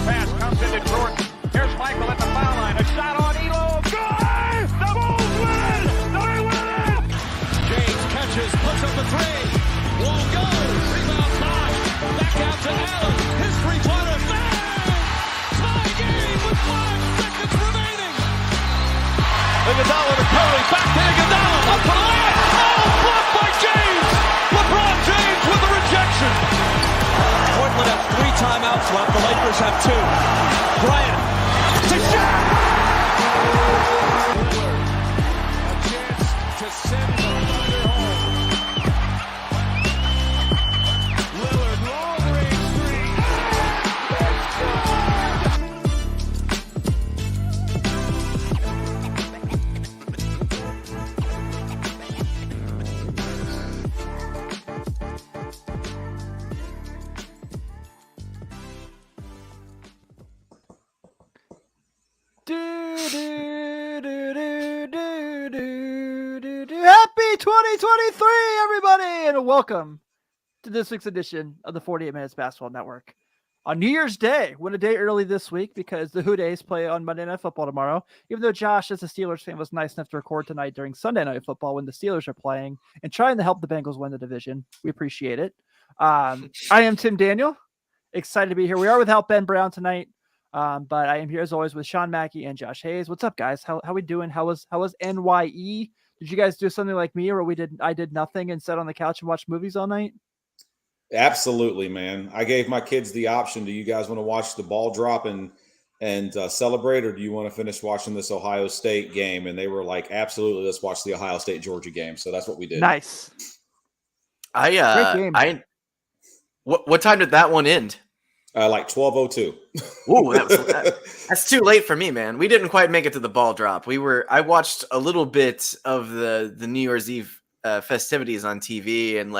pass comes into Jordan. Here's Michael at the foul line. A shot on Elo. Good! The Bulls win! They win! James catches, puts up the three. Won't go. Rebound time. Back out to Allen. His three-pointer. Bang! Tie game with 5 seconds remaining. Iguodala to Curry. Back to Iguodala. Up for the layup. Oh, blocked by James. LeBron James with the rejection. Portland has 3 timeouts left. The Lakers have 2. Bryant. It's a shot. A chance to send the Thunder home. Lillard, long range three. Happy 2023, everybody, and welcome to this week's edition of the 48 Minutes Basketball Network. On New Year's Day, went a day early this week because the Who Days play on Monday Night Football tomorrow. Even though Josh, as a Steelers fan, was nice enough to record tonight during Sunday Night Football when the Steelers are playing and trying to help the Bengals win the division. We appreciate it. I am Tim Daniel. Excited to be here. We are without Ben Brown tonight. But I am here as always with Sean Mackey and Josh Hayes. What's up, guys? How we doing? How was NYE? Did you guys do something like me, or I did nothing and sat on the couch and watched movies all night? Absolutely, man. I gave my kids the option. Do you guys want to watch the ball drop and celebrate, or do you want to finish watching this Ohio State game? And they were like, absolutely, let's watch the Ohio State Georgia game. So that's what we did. Nice. Great game. What time did that one end? Like 12:02. Ooh, that's too late for me, man. We didn't quite make it to the ball drop. I watched a little bit of the New Year's Eve festivities on TV, and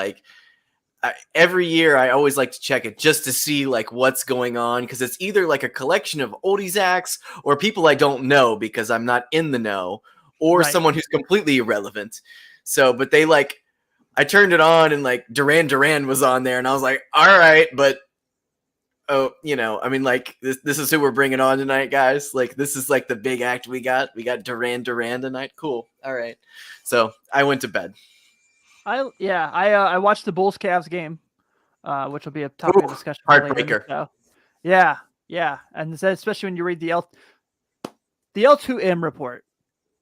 every year I always like to check it just to see like what's going on, because it's either like a collection of oldies acts or people I don't know because I'm not in the know, or Right. someone who's completely irrelevant. So, but I turned it on and like Duran was on there, and I was like, all right, but. Oh, this is who we're bringing on tonight, guys. Like, this is like the big act we got. We got Duran tonight. Cool. All right. So I went to bed. I watched the Bulls Cavs game, which will be a topic of discussion. Heartbreaker. Yeah. And especially when you read the L2M report.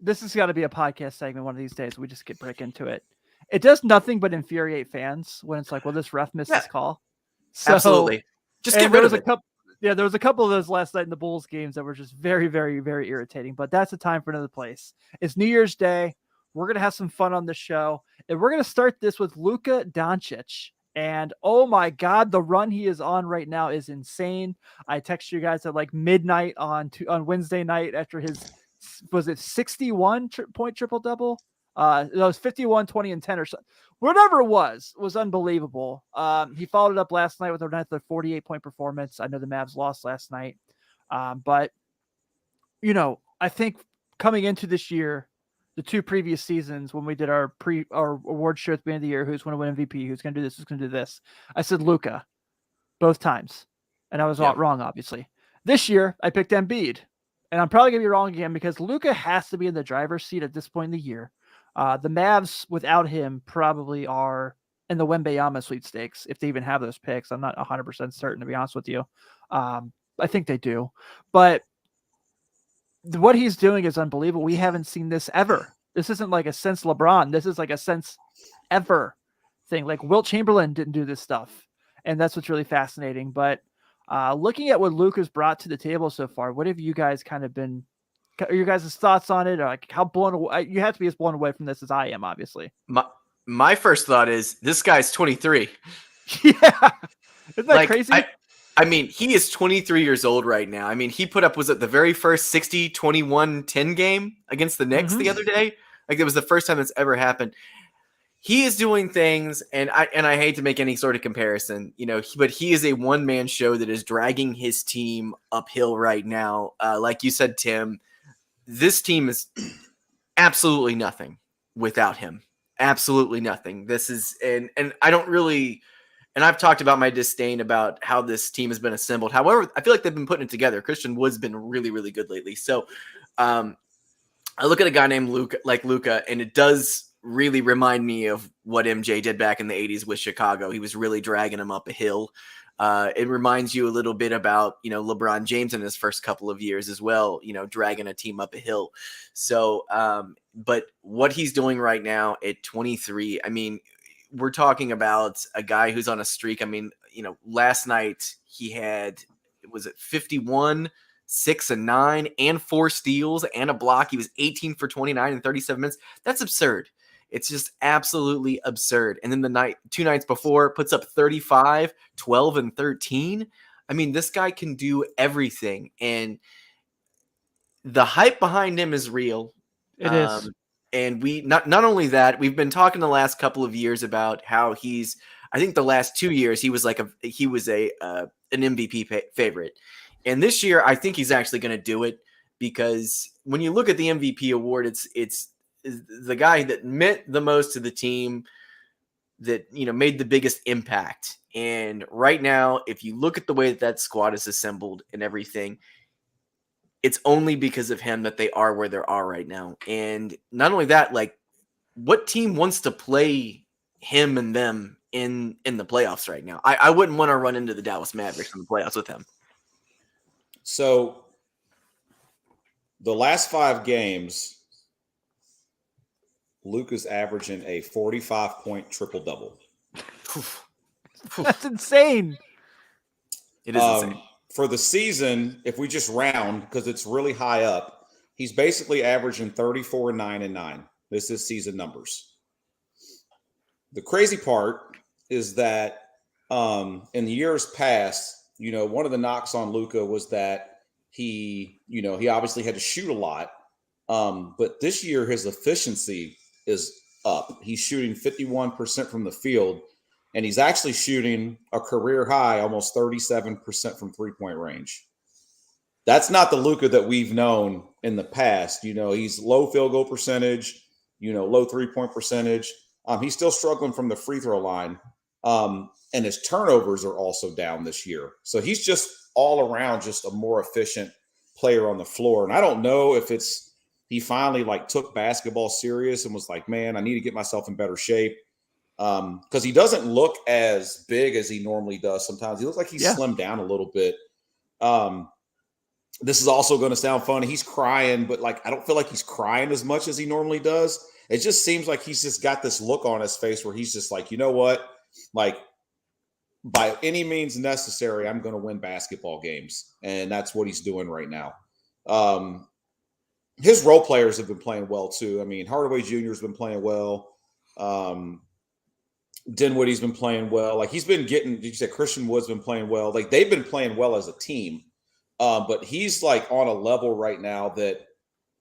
This has got to be a podcast segment one of these days. We just break into it. It does nothing but infuriate fans when it's like, well, this ref missed his call. So, absolutely. Just get rid of it. There was a couple of those last night in the Bulls games that were just very, very, very irritating. But that's a time for another place. It's New Year's Day. We're going to have some fun on the show. And we're going to start this with Luka Doncic. And oh my God, the run he is on right now is insane. I texted you guys at like midnight on Wednesday night after his, was it 61 point triple-double? It was 51, 20, and 10 or something. Whatever it was unbelievable. He followed it up last night with another 48-point performance. I know the Mavs lost last night. But, I think coming into this year, the 2 previous seasons when we did our award show at the end of the year, who's going to win MVP, who's going to do this, who's going to do this, I said Luka both times. And I was wrong, obviously. This year, I picked Embiid. And I'm probably going to be wrong again because Luka has to be in the driver's seat at this point in the year. The Mavs, without him, probably are in the Wembanyama sweepstakes, if they even have those picks. I'm not 100% certain, to be honest with you. I think they do. But what he's doing is unbelievable. We haven't seen this ever. This isn't like a sense LeBron. This is like a sense ever thing. Like Wilt Chamberlain didn't do this stuff. And that's what's really fascinating. But looking at what Luka's brought to the table so far, what have you guys kind of been – your guys' thoughts on it, or like how blown away you have to be as blown away from this as I am, obviously. My first thought is this guy's 23. Yeah. Isn't that crazy? I mean, he is 23 years old right now. I mean, he put up, was it the very first 60, 21, 10 game against the Knicks the other day? Like it was the first time that's ever happened. He is doing things, and I hate to make any sort of comparison, but he is a one-man show that is dragging his team uphill right now. Like you said, Tim, this team is absolutely nothing without him. Absolutely nothing. This is, and I don't really, and I've talked about my disdain about how this team has been assembled. However, I feel like they've been putting it together. Christian Wood's been really, really good lately. So I look at a guy named Luka, and it does really remind me of what MJ did back in the 80s with Chicago. He was really dragging him up a hill. It reminds you a little bit about, LeBron James in his first couple of years as well, dragging a team up a hill. So, but what he's doing right now at 23, I mean, we're talking about a guy who's on a streak. I mean, last night he had, was it 51, 6 and 9 and 4 steals and a block. He was 18 for 29 in 37 minutes. That's absurd. It's just absolutely absurd. And then the 2 nights before puts up 35, 12 and 13. I mean, this guy can do everything. And the hype behind him is real. It is. And we not only that, we've been talking the last couple of years about how I think the last 2 years he was an MVP favorite. And this year I think he's actually going to do it, because when you look at the MVP award, it's the guy that meant the most to the team, that made the biggest impact. And right now, if you look at the way that squad is assembled and everything, it's only because of him that they are where they are right now. And not only that, like, what team wants to play him and them in the playoffs right now? I wouldn't want to run into the Dallas Mavericks in the playoffs with him. So the last 5 games, Luka's averaging a 45-point triple-double. That's insane. It is insane. For the season, if we just round, because it's really high up, he's basically averaging 34, 9, and 9. This is season numbers. The crazy part is that in the years past, one of the knocks on Luka was that he obviously had to shoot a lot. But this year, his efficiency is up. He's shooting 51% from the field, and he's actually shooting a career high, almost 37% from 3-point range. That's not the Luka that we've known in the past. He's low field goal percentage, low 3-point percentage. He's still struggling from the free throw line. And his turnovers are also down this year. So he's just all around just a more efficient player on the floor. And I don't know if he finally took basketball serious and was like, man, I need to get myself in better shape. Because he doesn't look as big as he normally does sometimes. He looks like he's slimmed down a little bit. This is also going to sound funny. He's crying, but I don't feel like he's crying as much as he normally does. It just seems like he's just got this look on his face where he's just like, you know what? By any means necessary, I'm going to win basketball games. And that's what he's doing right now. His role players have been playing well too. I mean, Hardaway Jr. has been playing well. Dinwiddie's been playing well. He's been getting, you said Christian Wood's been playing well. They've been playing well as a team. But he's on a level right now that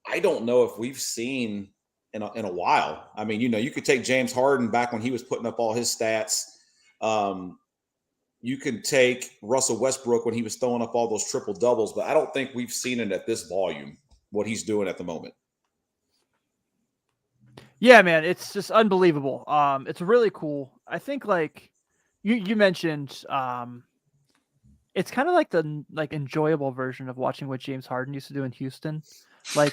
I don't know if we've seen in a while. I mean, you could take James Harden back when he was putting up all his stats. You could take Russell Westbrook when he was throwing up all those triple doubles, but I don't think we've seen it at this volume, what he's doing at the moment. Yeah, man, it's just unbelievable. It's really cool. I think you mentioned, it's kind of like the enjoyable version of watching what James Harden used to do in Houston.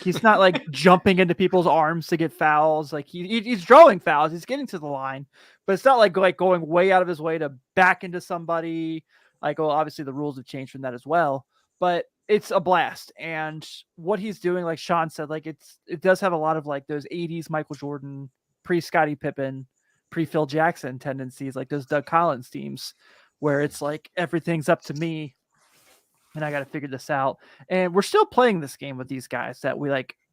He's not jumping into people's arms to get fouls. He's drawing fouls. He's getting to the line, but it's not going way out of his way to back into somebody. Obviously the rules have changed from that as well, but it's a blast. And what he's doing, like Sean said, it does have a lot of those 80s Michael Jordan, pre-Scottie Pippen, pre-Phil Jackson tendencies, like those Doug Collins teams, where it's everything's up to me and I got to figure this out. And we're still playing this game with these guys that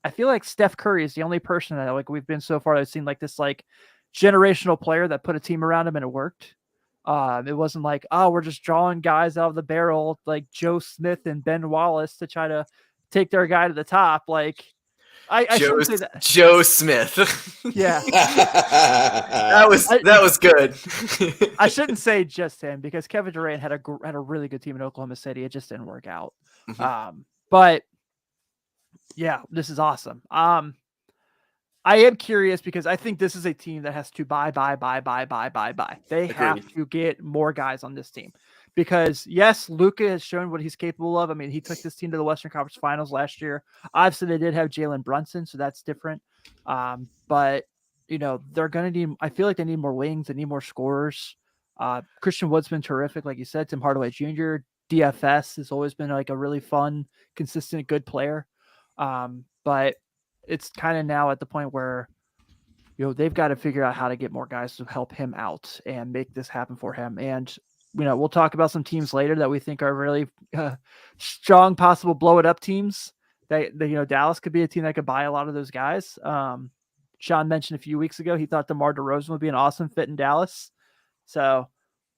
I feel like Steph Curry is the only person that we've been so far that's seen this generational player that put a team around him and it worked. It wasn't we're just drawing guys out of the barrel like Joe Smith and Ben Wallace to try to take their guy to the top. I shouldn't say that. Joe Smith. Yeah. that was good. I shouldn't say just him, because Kevin Durant had a really good team in Oklahoma City. It just didn't work out. Mm-hmm. But yeah, this is awesome. I I am curious because I think this is a team that has to buy. They have Agreed. to get more guys on this team because yes, Luka has shown what he's capable of. I mean, he took this team to the Western Conference Finals last year. Obviously, they did have Jalen Brunson, so that's different. But they're going to need. I feel like they need more wings. They need more scorers. Christian Wood's been terrific, like you said. Tim Hardaway Jr. DFS has always been like a really fun, consistent, good player. But it's kind of now at the point where, they've got to figure out how to get more guys to help him out and make this happen for him. And, we'll talk about some teams later that we think are really strong, possible blow it up teams. Dallas could be a team that could buy a lot of those guys. Sean mentioned a few weeks ago, he thought DeMar DeRozan would be an awesome fit in Dallas. So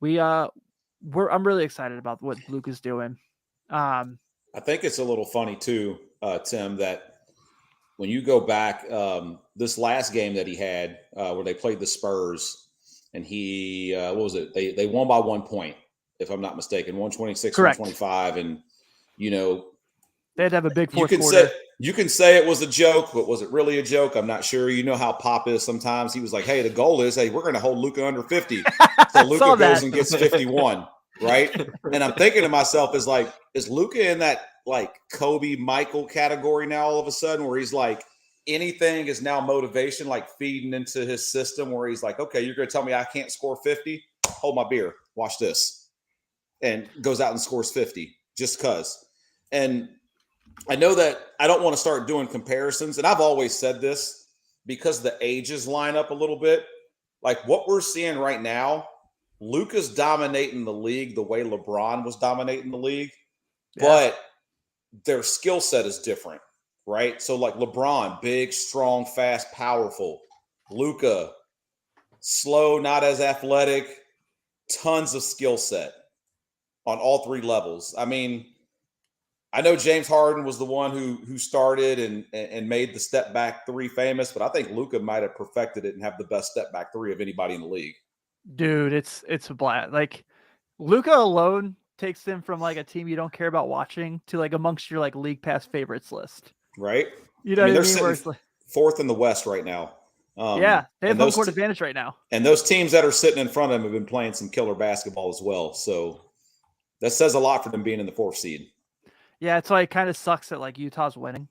I'm really excited about what Luke is doing. I think it's a little funny too, Tim, that when you go back, this last game that he had where they played the Spurs and he, what was it? They won by 1 point, if I'm not mistaken, 126, Correct. 125. And, they had to have a big fourth quarter. You can say it was a joke, but was it really a joke? I'm not sure. You know how Pop is sometimes. He was like, hey, the goal is, we're going to hold Luka under 50. So Luka goes and gets 51, right? And I'm thinking to myself, is Luka in that like Kobe Michael category now all of a sudden where he's like, anything is now motivation, like feeding into his system where he's like, okay, you're going to tell me I can't score 50? Hold my beer. Watch this. And goes out and scores 50 just because. And I know that I don't want to start doing comparisons. And I've always said this because the ages line up a little bit. Like what we're seeing right now, Luka's dominating the league the way LeBron was dominating the league. Yeah. But their skill set is different, right? So like LeBron, big, strong, fast, powerful. Luka, slow, not as athletic, tons of skill set on all three levels. I mean, I know James Harden was the one who started and made the step back three famous, but I think Luka might have perfected it and have the best step back three of anybody in the league. Dude, it's a blast. Like Luka alone takes them from like a team you don't care about watching to like amongst your like league pass favorites list. Right. They're sitting fourth in the West right now. Yeah, they have home court advantage right now. And those teams that are sitting in front of them have been playing some killer basketball as well. So that says a lot for them being in the 4th seed. Yeah, it's like kind of sucks that like Utah's winning.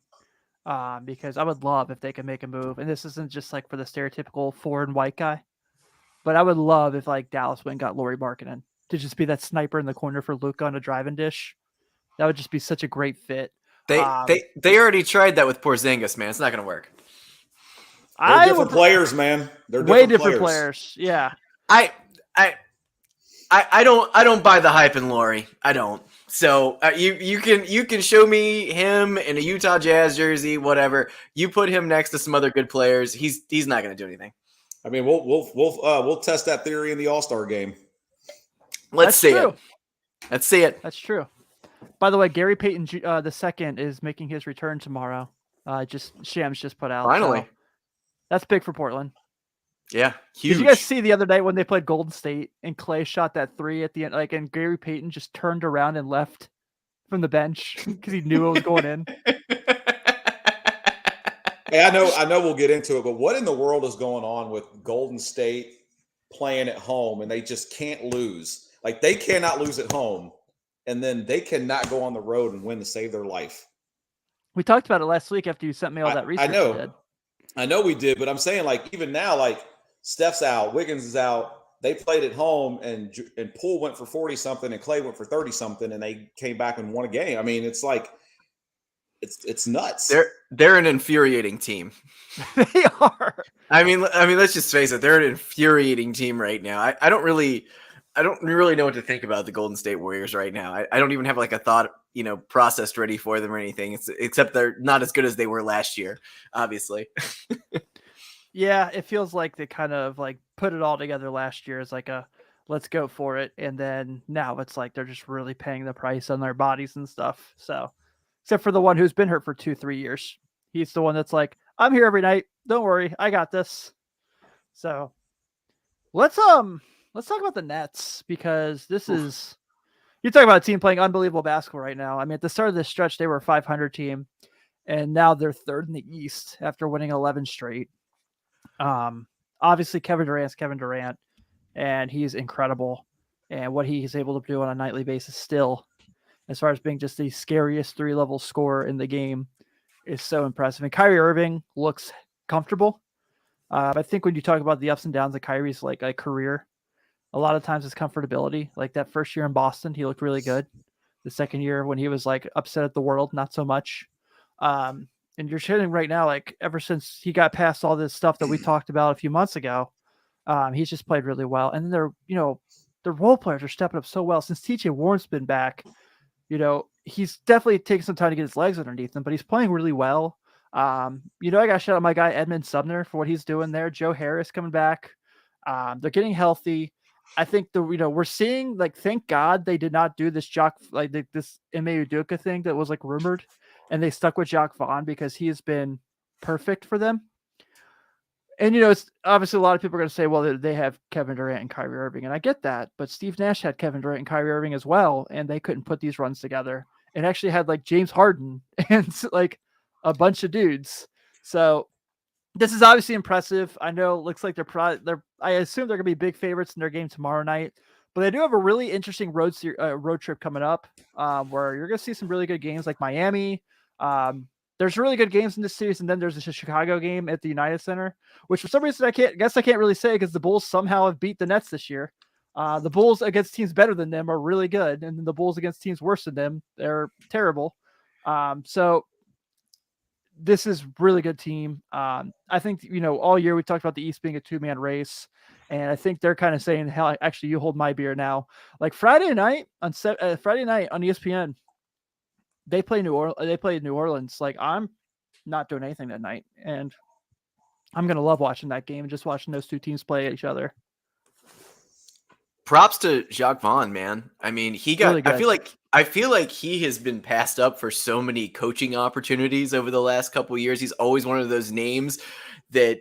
Because I would love if they could make a move. And this isn't just like for the stereotypical foreign white guy. But I would love if like Dallas went and got Lauri Markkanen to just be that sniper in the corner for Luka on a driving dish. That would just be such a great fit. They already tried that with Porzingis, man. It's not going to work. They're different players, man. They're way different players. Yeah. I don't buy the hype in Lauri. I don't. So you can show me him in a Utah Jazz jersey, whatever. You put him next to some other good players. He's not going to do anything. I mean, we'll test that theory in the All-Star game. Let's see it. Let's see it. That's true. By the way, Gary Payton the second is making his return tomorrow. Shams just put out. Finally. So that's big for Portland. Yeah, huge. Did you guys see the other night when they played Golden State and Clay shot that three at the end, like, and Gary Payton just turned around and left from the bench because he knew it was going in? Hey, I know we'll get into it, but what in the world is going on with Golden State playing at home and they just can't lose? Like they cannot lose at home, and then they cannot go on the road and win to save their life. We talked about it last week after you sent me all that research. I know we did, but I'm saying like even now, like Steph's out, Wiggins is out. They played at home, and Poole went for 40-something, and Clay went for 30-something, and they came back and won a game. I mean, it's like it's nuts. They're an infuriating team. They are. I mean, let's just face it. They're an infuriating team right now. I don't really know what to think about the Golden State Warriors right now. I don't even have like a thought, processed ready for them or anything. Except they're not as good as they were last year, obviously. Yeah, it feels like they kind of like put it all together last year as like a let's go for it, and then now it's like they're just really paying the price on their bodies and stuff. So, except for the one who's been hurt for 2-3 years, he's the one that's like, I'm here every night. Don't worry, I got this. So, let's talk about the Nets, because this is, you're talking about a team playing unbelievable basketball right now. I mean, at the start of this stretch, they were a 500 team, and now they're third in the East after winning 11 straight. Obviously Kevin Durant's Kevin Durant, and he's incredible. And what he's able to do on a nightly basis still, as far as being just the scariest 3-level scorer in the game, is so impressive. And Kyrie Irving looks comfortable. I think when you talk about the ups and downs of Kyrie's like career, a lot of times it's comfortability. Like that first year in Boston, he looked really good. The second year when he was like upset at the world, not so much. And you're shitting right now, like ever since he got past all this stuff that we talked about a few months ago, he's just played really well. And then the role players are stepping up so well since TJ Warren's been back. He's definitely taking some time to get his legs underneath him, but he's playing really well. I got to shout out my guy Edmund Sumner for what he's doing there. Joe Harris coming back. They're getting healthy. I think we're seeing, like, thank God they did not do this this Ime Udoka thing that was like rumored, and they stuck with Jacques Vaughn because he has been perfect for them. And it's obviously a lot of people are going to say, well, they have Kevin Durant and Kyrie Irving, and I get that. But Steve Nash had Kevin Durant and Kyrie Irving as well, and they couldn't put these runs together. And actually had like James Harden and like a bunch of dudes. So this is obviously impressive. I know it looks like I assume they're going to be big favorites in their game tomorrow night. But they do have a really interesting road trip coming up, where you're going to see some really good games like Miami. There's really good games in this series, and then there's a Chicago game at the United Center, which for some reason I can't really say because the Bulls somehow have beat the Nets this year. The Bulls against teams better than them are really good, and then the Bulls against teams worse than them, they're terrible. So this is really good team. I think all year we talked about the East being a 2-man race, and I think they're kind of saying, "Hell, actually, you hold my beer now." Like Friday night on ESPN. They play New Orleans. Like, I'm not doing anything that night, and I'm gonna love watching that game and just watching those two teams play each other. Props to Jacques Vaughn, man. I mean, he got. Really I feel like he has been passed up for so many coaching opportunities over the last couple of years. He's always one of those names that,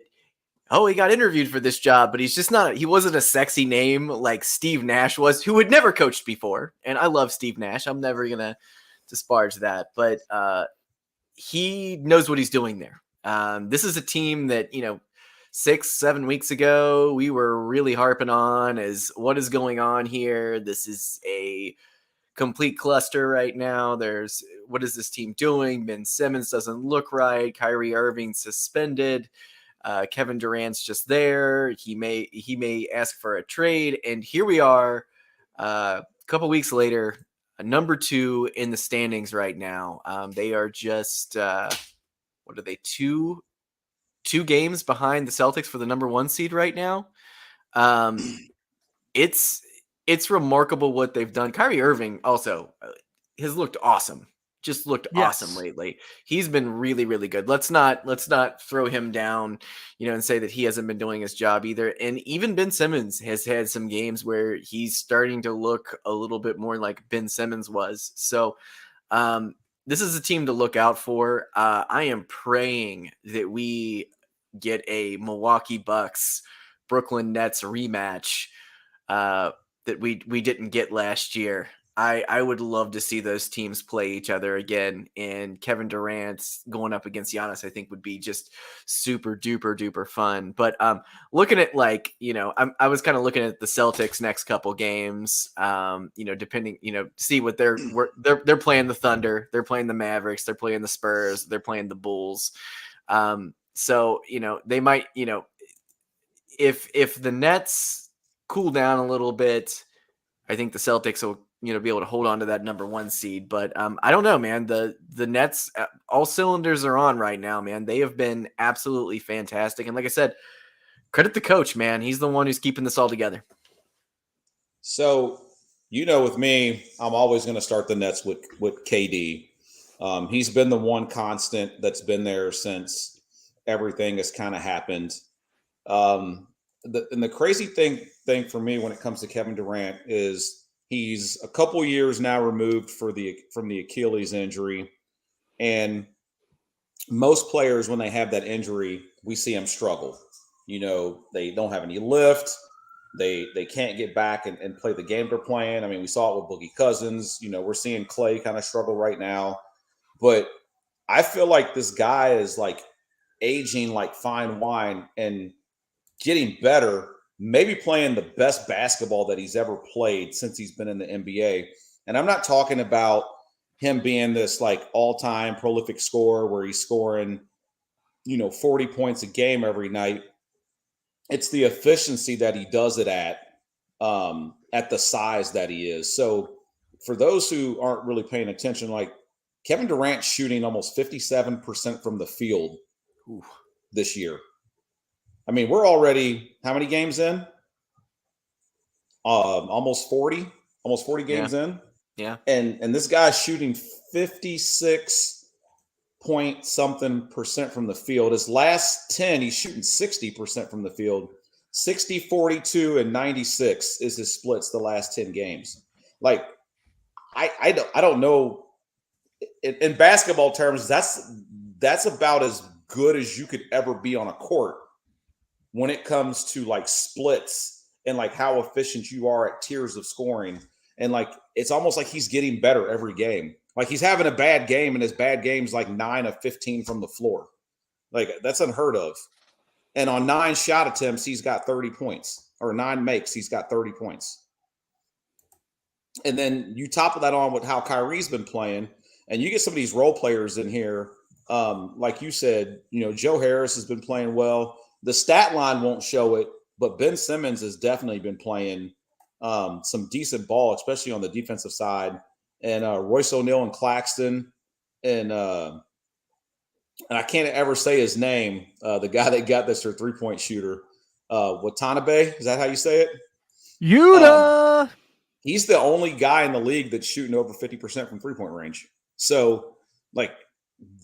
he got interviewed for this job, but he's just not. He wasn't a sexy name like Steve Nash was, who had never coached before. And I love Steve Nash. I'm never gonna disparage that, but he knows what he's doing there. This is a team that 6-7 weeks ago we were really harping on as what is going on here. This is a complete cluster right now. What is this team doing? Ben Simmons doesn't look right. Kyrie Irving suspended. Kevin Durant's just there. He may ask for a trade, and here we are a couple weeks later. Number 2 in the standings right now. They are just what are they? Two games behind the Celtics for the number 1 seed right now. It's remarkable what they've done. Kyrie Irving also has looked awesome. Just looked awesome lately. He's been really, really good. Let's not throw him down, and say that he hasn't been doing his job either. And even Ben Simmons has had some games where he's starting to look a little bit more like Ben Simmons was. So this is a team to look out for. I am praying that we get a Milwaukee Bucks, Brooklyn Nets rematch that we didn't get last year. I would love to see those teams play each other again, and Kevin Durant going up against Giannis, I think would be just super duper duper fun. But looking at I was kind of looking at the Celtics next couple games, depending, see what they're playing the Thunder, they're playing the Mavericks, they're playing the Spurs, they're playing the Bulls. So they might, if the Nets cool down a little bit, I think the Celtics will be able to hold on to that number 1 seed. But I don't know, man. The Nets, all cylinders are on right now, man. They have been absolutely fantastic. And like I said, credit the coach, man. He's the one who's keeping this all together. So, with me, I'm always going to start the Nets with KD. He's been the one constant that's been there since everything has kind of happened. And the crazy thing for me when it comes to Kevin Durant is he's a couple years now removed from the Achilles injury. And most players, when they have that injury, we see them struggle. They don't have any lift. They can't get back and play the game they're playing. I mean, we saw it with Boogie Cousins. We're seeing Clay kind of struggle right now. But I feel like this guy is like aging like fine wine and getting better, maybe playing the best basketball that he's ever played since he's been in the NBA. And I'm not talking about him being this like all-time prolific scorer where he's scoring, 40 points a game every night. It's the efficiency that he does it at the size that he is. So for those who aren't really paying attention, like Kevin Durant's shooting almost 57% from the field this year. I mean, we're already how many games in? Almost 40 games in. Yeah. And this guy's shooting 56 point something percent from the field. His last 10, he's shooting 60% from the field. 60, 42, and 96 is his splits the last 10 games. Like, I don't know. In basketball terms, that's about as good as you could ever be on a court when it comes to like splits and like how efficient you are at tiers of scoring. And like, it's almost like he's getting better every game. Like he's having a bad game and his bad game's like 9 of 15 from the floor. Like that's unheard of. And on 9 shot attempts, he's got 30 points, or 9 makes, he's got 30 points. And then you topple that on with how Kyrie's been playing, and you get some of these role players in here. Like you said, Joe Harris has been playing well. The stat line won't show it, but Ben Simmons has definitely been playing some decent ball, especially on the defensive side. And Royce O'Neal and Claxton, and I can't ever say his name, the guy that got this, their 3-point shooter, Watanabe. Is that how you say it? Yuta. He's the only guy in the league that's shooting over 50% from 3-point range. So, like,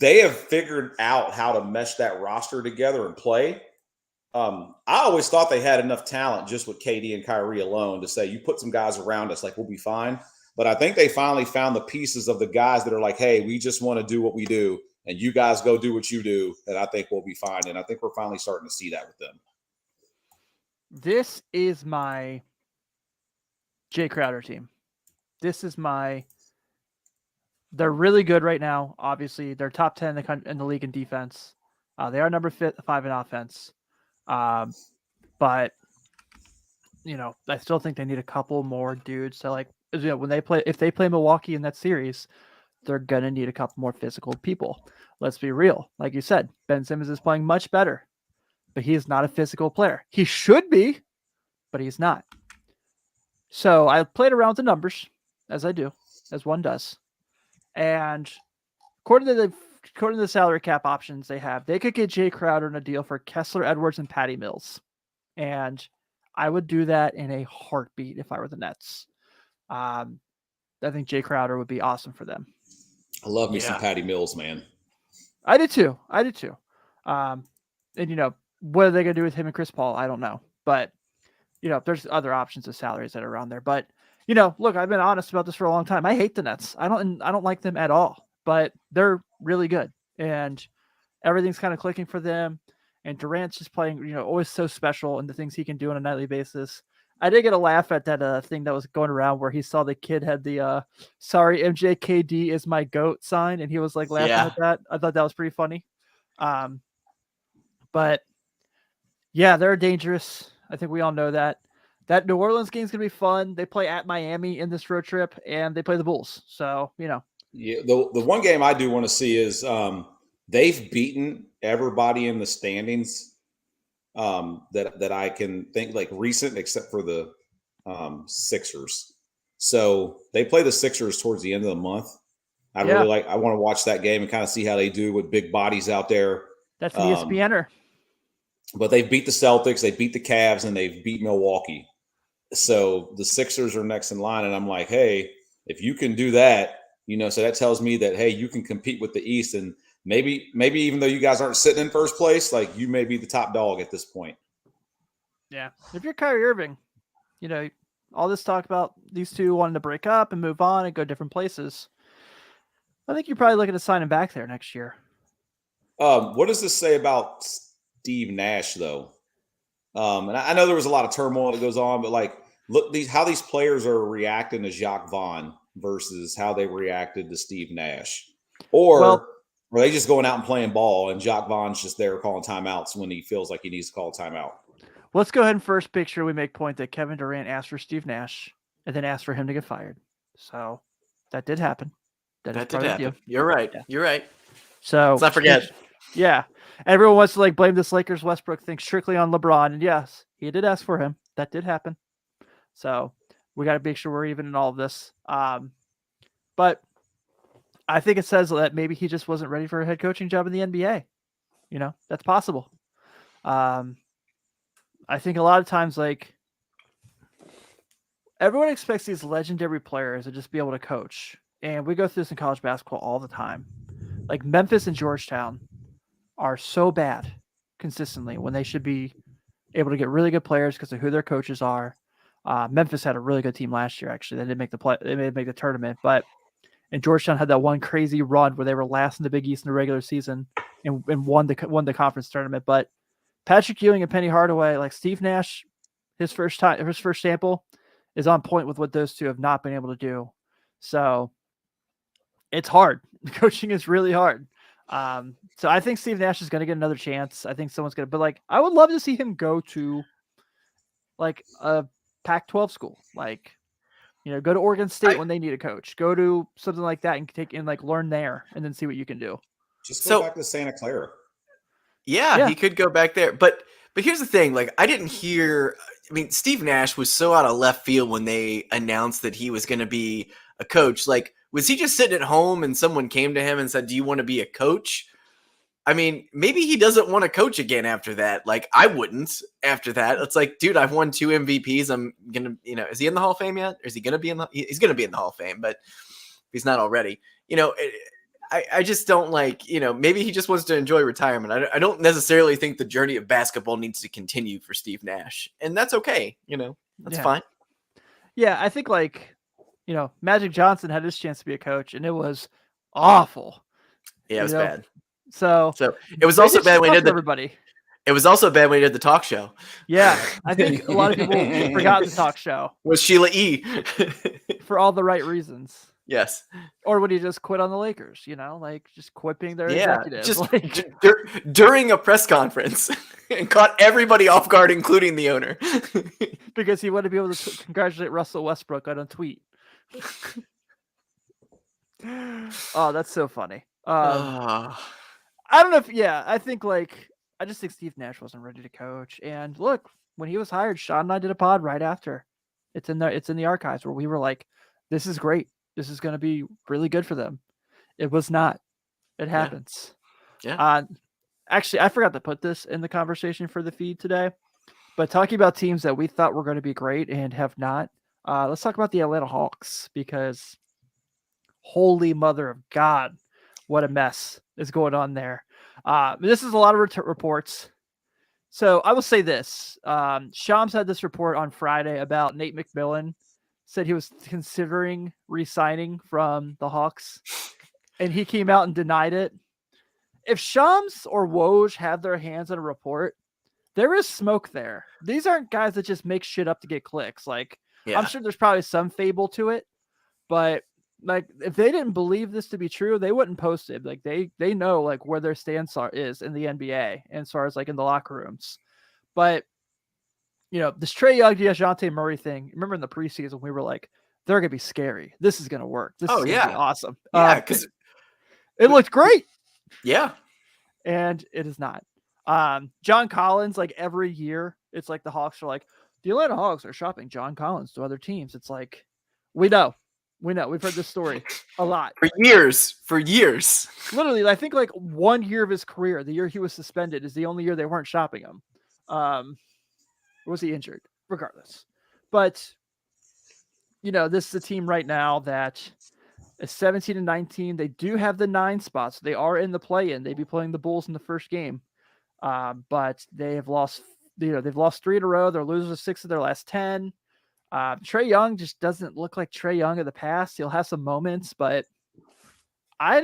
they have figured out how to mesh that roster together and play. I always thought they had enough talent just with KD and Kyrie alone to say, you put some guys around us, like, we'll be fine. But I think they finally found the pieces of the guys that are like, hey, we just want to do what we do, and you guys go do what you do, and I think we'll be fine. And I think we're finally starting to see that with them. This is my Jay Crowder team. They're really good right now. Obviously, they're top 10 in the league in defense. They are number 5 in offense. But, I still think they need a couple more dudes. So, like, if they play Milwaukee in that series, they're going to need a couple more physical people. Let's be real. Like you said, Ben Simmons is playing much better, but he is not a physical player. He should be, but he's not. So I played around with the numbers, as one does. And according to the salary cap options they have, they could get Jay Crowder in a deal for Kessler Edwards and Patty Mills. And I would do that in a heartbeat if I were the Nets. I think Jay Crowder would be awesome for them. I love me some Patty Mills, man. I did too. And what are they going to do with him and Chris Paul? I don't know. But, there's other options of salaries that are around there. But, look, I've been honest about this for a long time. I hate the Nets. I don't like them at all. But they're really good. And everything's kind of clicking for them. And Durant's just playing, always so special in the things he can do on a nightly basis. I did get a laugh at that thing that was going around where he saw the kid had the sorry, MJKD is my GOAT sign, and he was like laughing at that. I thought that was pretty funny. But yeah, they're dangerous. I think we all know that. That New Orleans game's gonna be fun. They play at Miami in this road trip, and they play the Bulls. So, Yeah, the one game I do want to see is they've beaten everybody in the standings. That I can think like recent, except for the Sixers. So they play the Sixers towards the end of the month. I want to watch that game and kind of see how they do with big bodies out there. That's an ESPNer. But they've beat the Celtics, they beat the Cavs, and they've beat Milwaukee. So the Sixers are next in line, and I'm like, hey, if you can do that, so that tells me that, hey, you can compete with the East, and maybe even though you guys aren't sitting in first place, like you may be the top dog at this point. Yeah. If you're Kyrie Irving, all this talk about these two wanting to break up and move on and go different places, I think you're probably looking to sign him back there next year. What does this say about Steve Nash, though? And I know there was a lot of turmoil that goes on, but like, look, how these players are reacting to Jacques Vaughn versus how they reacted to Steve Nash. Or Or are they just going out and playing ball, and Jacques Vaughn's just there calling timeouts when he feels like he needs to call a timeout? Let's go ahead and first make sure we make point that Kevin Durant asked for Steve Nash and then asked for him to get fired. So that did happen. That did happen. You're right. Yeah. You're right. So let's not forget. Yeah. Everyone wants to like blame this Lakers Westbrook thing strictly on LeBron. And yes, he did ask for him. That did happen. So we got to make sure we're even in all of this. But I think it says that maybe he just wasn't ready for a head coaching job in the NBA. You know, that's possible. I think a lot of times, like, everyone expects these legendary players to just be able to coach. And we go through this in college basketball all the time. Like Memphis and Georgetown are so bad consistently when they should be able to get really good players because of who their coaches are. Memphis had a really good team last year, actually. They didn't make the play. They didn't make the tournament, and Georgetown had that one crazy run where they were last in the Big East in the regular season and won the conference tournament. But Patrick Ewing and Penny Hardaway, like Steve Nash, his first sample is on point with what those two have not been able to do. So it's hard. Coaching is really hard. So I think Steve Nash is going to get another chance. I think someone's going to, but like, I would love to see him go to like a Pac-12 school, like, you know, go to Oregon State when they need a coach, go to something like that and like learn there and then see what you can do. Just go back to Santa Clara. Yeah, he could go back there. But here's the thing, like, I didn't hear, I mean, Steve Nash was so out of left field when they announced that he was going to be a coach. Like, was he just sitting at home and someone came to him and said, do you want to be a coach? I mean, maybe he doesn't want to coach again after that. Like, I wouldn't after that. It's like, dude, I've won 2 MVPs. I'm going to, you know, is he in the Hall of Fame yet? Or is he going to be he's going to be in the Hall of Fame, but he's not already. You know, I just don't like, you know, maybe he just wants to enjoy retirement. I don't necessarily think the journey of basketball needs to continue for Steve Nash. And that's okay. You know, that's fine. Yeah, I think, like, you know, Magic Johnson had his chance to be a coach, and it was awful. Yeah, it was bad. So it was also bad when he did everybody. It was also bad when he did the talk show. Yeah, I think a lot of people forgot the talk show. Was Sheila E. For all the right reasons. Yes. Or would he just quit on the Lakers, you know, like just quit being their executive? Just like, during a press conference and caught everybody off guard, including the owner. Because he wanted to be able to congratulate Russell Westbrook on a tweet. Oh, that's so funny. I don't know if, I think, like, I just think Steve Nash wasn't ready to coach. And look, when he was hired, Sean and I did a pod right after. It's in the archives where we were like, this is great. This is going to be really good for them. It was not. It happens. Yeah. Actually, I forgot to put this in the conversation for the feed today, but talking about teams that we thought were going to be great and have not, let's talk about the Atlanta Hawks, because holy mother of God, what a mess is going on there. This is a lot of reports. So I will say this. Shams had this report on Friday about Nate McMillan, said he was considering re-signing from the Hawks, and he came out and denied it. If Shams or Woj have their hands on a report, there is smoke there. These aren't guys that just make shit up to get clicks. Like, I'm sure there's probably some fable to it, but like, if they didn't believe this to be true, they wouldn't post it. Like, they know, like, where their stance is in the NBA and as far as, like, in the locker rooms. But, you know, this Trae Young, DeJounte Murray thing, remember in the preseason, we were like, they're going to be scary. This is going to work. This is going to be awesome. Yeah, because it looked great. Yeah. And it is not. John Collins, like, every year, it's like the Hawks are like, the Atlanta Hawks are shopping John Collins to other teams. It's like, we know. We've heard this story a lot. For years. Literally, I think like 1 year of his career, the year he was suspended, is the only year they weren't shopping him. Or was he injured? Regardless. But, you know, this is a team right now that is 17-19. They do have the 9 spots. They are in the play-in. They'd be playing the Bulls in the first game. But they have lost, they've lost 3 in a row. They're losers of 6 of their last 10. Trae Young just doesn't look like Trae Young of the past. He'll have some moments, but I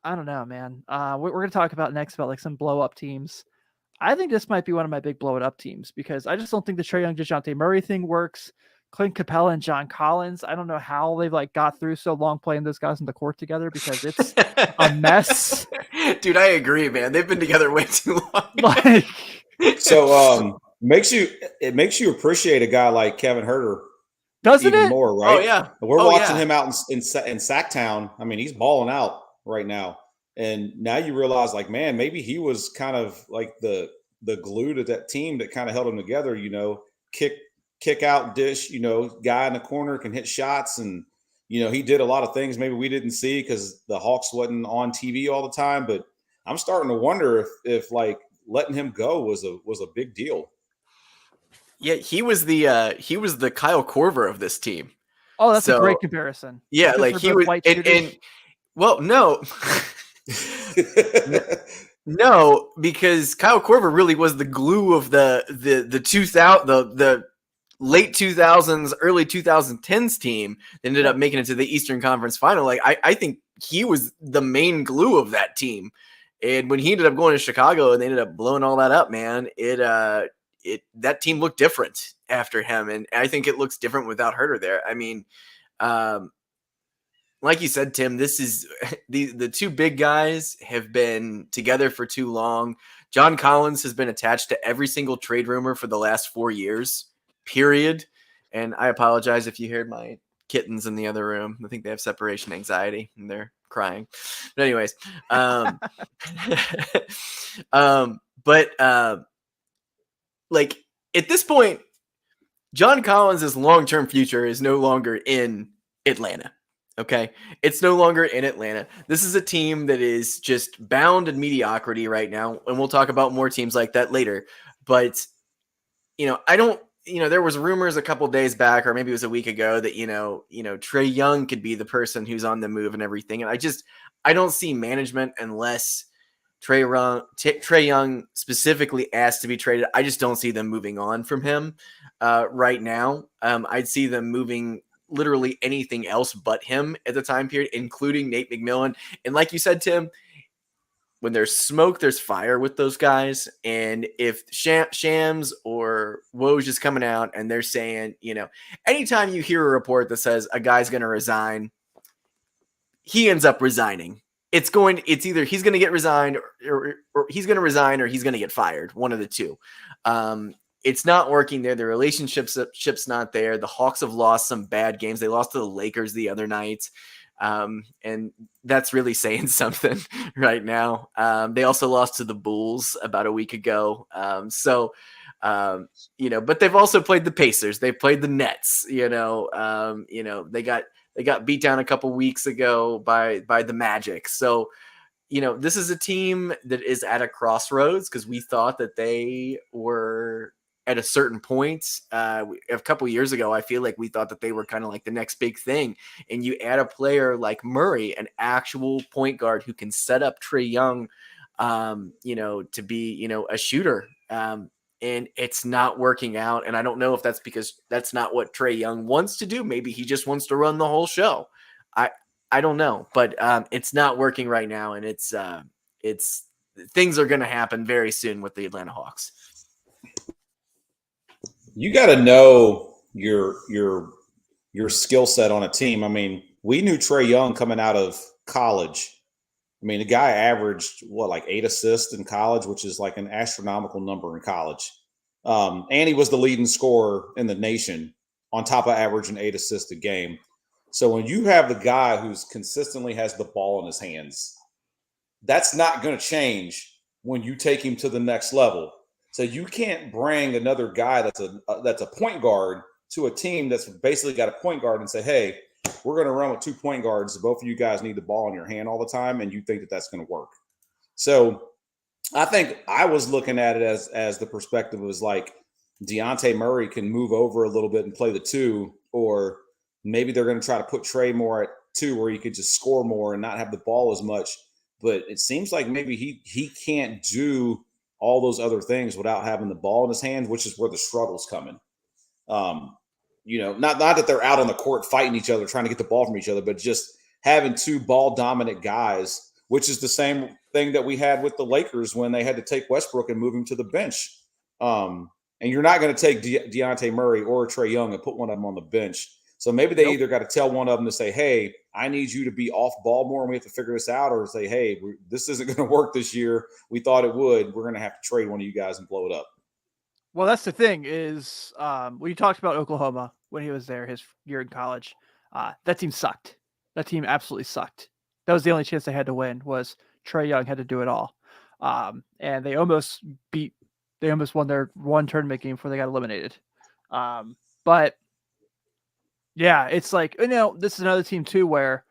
don't know, man. We're going to talk about next about like some blow up teams. I think this might be one of my big blow it up teams because I just don't think the Trae Young DeJounte Murray thing works. Clint Capella and John Collins, I don't know how they've like got through so long playing those guys in the court together because it's a mess. Dude, I agree, man. They've been together way too long. Like, So makes you appreciate a guy like Kevin Herter doesn't even it? more, right? Oh, yeah. We're Oh, watching yeah. him out in Sacktown. I mean, he's balling out right now. And now you realize, like, man, maybe he was kind of like the glue to that team that kind of held them together. Kick out, dish. Guy in the corner can hit shots, and he did a lot of things maybe we didn't see because the Hawks wasn't on TV all the time. But I'm starting to wonder if like letting him go was a big deal. Yeah, he was the Kyle Korver of this team. Oh, that's a So, great comparison. yeah, Because like they're he both was, white and shooters. well, no. No, because Kyle Korver really was the glue of the 2000 the late 2000s, early 2010s team that ended up making it to the Eastern Conference Final. Like I think he was the main glue of that team. And when he ended up going to Chicago and they ended up blowing all that up, man, that team looked different after him, and I think it looks different without Herter there. I mean, like you said, Tim, this is the two big guys have been together for too long. John Collins has been attached to every single trade rumor for the last 4 years, period. And I apologize if you heard my kittens in the other room. I think they have separation anxiety and they're crying. But anyways, like at this point, John Collins' long-term future is no longer in Atlanta. Okay. It's no longer in Atlanta. This is a team that is just bound in mediocrity right now. And we'll talk about more teams like that later. But, there was rumors a couple days back, or maybe it was a week ago, that, Trae Young could be the person who's on the move and everything. And I don't see management unless Trae Young specifically asked to be traded. I just don't see them moving on from him right now. I'd see them moving literally anything else but him at the time period, including Nate McMillan. And like you said, Tim, when there's smoke, there's fire with those guys. And if Shams or Woj is coming out and they're saying, anytime you hear a report that says a guy's going to resign, he ends up resigning. It's either he's going to get resigned or he's going to resign or he's going to get fired. One of the two. It's not working there. The relationship's not there. The Hawks have lost some bad games. They lost to the Lakers the other night. And that's really saying something right now. They also lost to the Bulls about a week ago. But they've also played the Pacers. They played the Nets, they got beat down a couple weeks ago by the Magic. So, this is a team that is at a crossroads because we thought that they were at a certain point. A couple years ago, I feel like we thought that they were kind of like the next big thing. And you add a player like Murray, an actual point guard who can set up Trae Young, to be, a shooter. And it's not working out. And I don't know if that's because that's not what Trae Young wants to do. Maybe he just wants to run the whole show. I don't know, but it's not working right now. And it's things are going to happen very soon with the Atlanta Hawks. You got to know your skill set on a team. I mean, we knew Trae Young coming out of college. I mean, the guy averaged like 8 assists in college, which is like an astronomical number in college. And he was the leading scorer in the nation on top of averaging 8 assists a game. So when you have the guy who's consistently has the ball in his hands, that's not going to change when you take him to the next level. So you can't bring another guy that's a point guard to a team that's basically got a point guard and say, hey, we're going to run with 2 point guards. Both of you guys need the ball in your hand all the time, and you think that that's going to work. So I think I was looking at it as the perspective was like Dejounte Murray can move over a little bit and play the 2, or maybe they're going to try to put Trae more at 2 where he could just score more and not have the ball as much. But it seems like maybe he can't do all those other things without having the ball in his hands, which is where the struggle's coming. Not that they're out on the court fighting each other, trying to get the ball from each other, but just having 2 ball dominant guys, which is the same thing that we had with the Lakers when they had to take Westbrook and move him to the bench. And you're not going to take Dejounte Murray or Trae Young and put one of them on the bench So maybe they either got to tell one of them to say, hey, I need you to be off ball more and we have to figure this out, or say, hey, this isn't going to work this year. We thought it would. We're going to have to trade one of you guys and blow it up. Well, that's the thing is when you talked about Oklahoma when he was there his year in college, that team sucked. That team absolutely sucked. That was the only chance they had to win was Trae Young had to do it all. And they almost won their one tournament game before they got eliminated. But yeah, it's like, this is another team too, where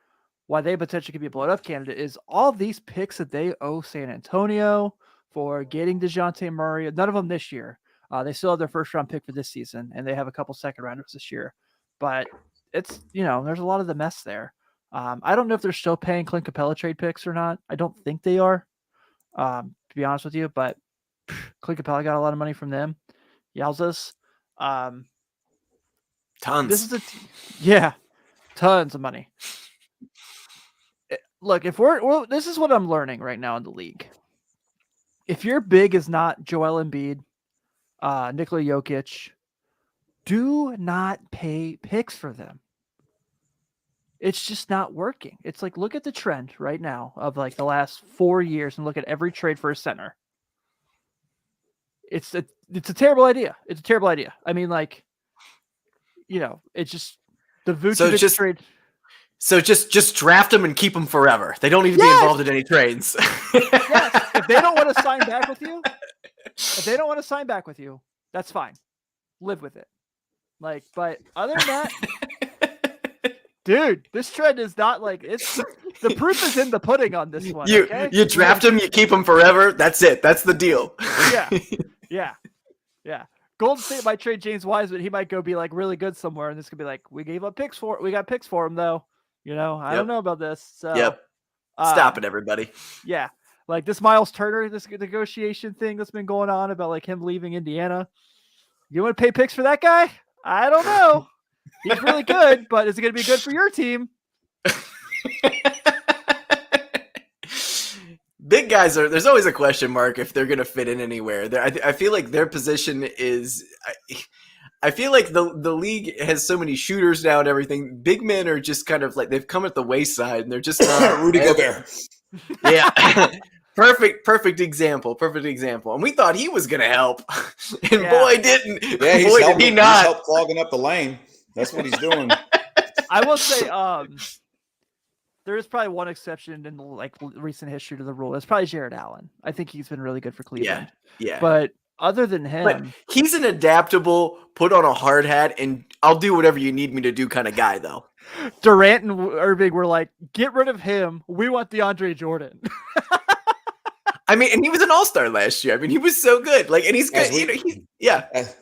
why they potentially could be a blown up candidate is all these picks that they owe San Antonio for getting DeJounte Murray. None of them this year. They still have their first round pick for this season, and they have a couple second rounders this year. But it's, there's a lot of the mess there. I don't know if they're still paying Clint Capella trade picks or not. I don't think they are, to be honest with you. But Clint Capella got a lot of money from them. Yowzas. Tons. This is tons of money. Look, if this is what I'm learning right now in the league. If your big is not Joel Embiid, Nikola Jokic, do not pay picks for them. It's just not working. It's like, look at the trend right now of like the last 4 years and look at every trade for a center. It's a terrible idea. It's a terrible idea. I mean, like, it's just the Vucevic trade. So just draft them and keep them forever. They don't need to be involved in any trades. Yes. If they don't want to sign back with you, that's fine. Live with it. Like, but other than that, dude, this trend is not like the proof is in the pudding on this one. You draft them, you keep them forever. That's it. That's the deal. Yeah. Golden State might trade James Wiseman. He might go be like really good somewhere, and this could be like, we got picks for him though. I don't know about this. So Stop it, everybody. Yeah. Like this Miles Turner, this negotiation thing that's been going on about like him leaving Indiana. You want to pay picks for that guy? I don't know. He's really good, but is it going to be good for your team? Big guys there's always a question mark if they're going to fit in anywhere. I feel like their position is, I feel like the league has so many shooters now and everything. Big men are just kind of like, they've come at the wayside and they're just not. Rudy Gobert. Yeah. Perfect example. And we thought he was going to help. And boy, didn't. Yeah, boy, did he not. He's helped clogging up the lane. That's what he's doing. I will say, there is probably one exception in the recent history to the rule. It's probably Jared Allen. I think he's been really good for Cleveland. Yeah. But other than him, he's an adaptable, put on a hard hat, and I'll do whatever you need me to do kind of guy, though. Durant and Irving were like, get rid of him. We want DeAndre Jordan. I mean, and he was an all-star last year. I mean, he was so good. Like, and he's good.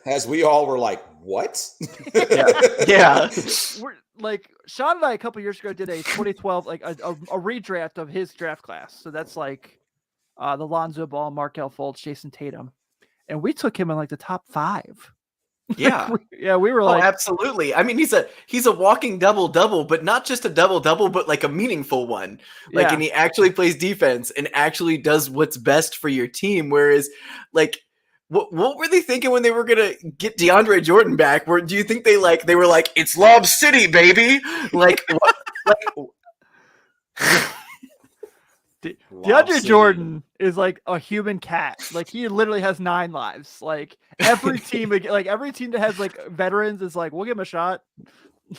As we all were like, what? Yeah. We're like, Sean and I a couple years ago did a 2012 like a redraft of his draft class. So that's like the Lonzo Ball, Markelle Fultz, Jason Tatum, and we took him in like the top 5. Yeah. We were like, absolutely. I mean, he's a walking double-double, but not just a double-double, but like a meaningful one. Like, and he actually plays defense and actually does what's best for your team. Whereas, like, what were they thinking when they were gonna get DeAndre Jordan back? Do you think they were like, it's Lob City, baby? Like, DeAndre Jordan is like a human cat. Like, he literally has 9 lives. Like, every team that has like veterans is like, we'll give him a shot.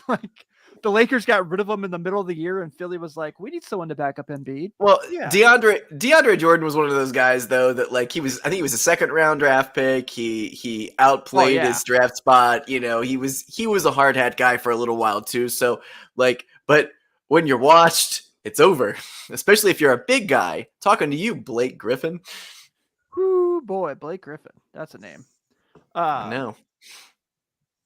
Like, the Lakers got rid of him in the middle of the year, and Philly was like, we need someone to back up Embiid. Well, yeah. DeAndre Jordan was one of those guys, though, that like I think he was a 2nd round draft pick. He outplayed his draft spot. He was a hard hat guy for a little while too. So like, but when you're washed, it's over. Especially if you're a big guy. Talking to you, Blake Griffin. Whoo, boy, Blake Griffin. That's a name. I know.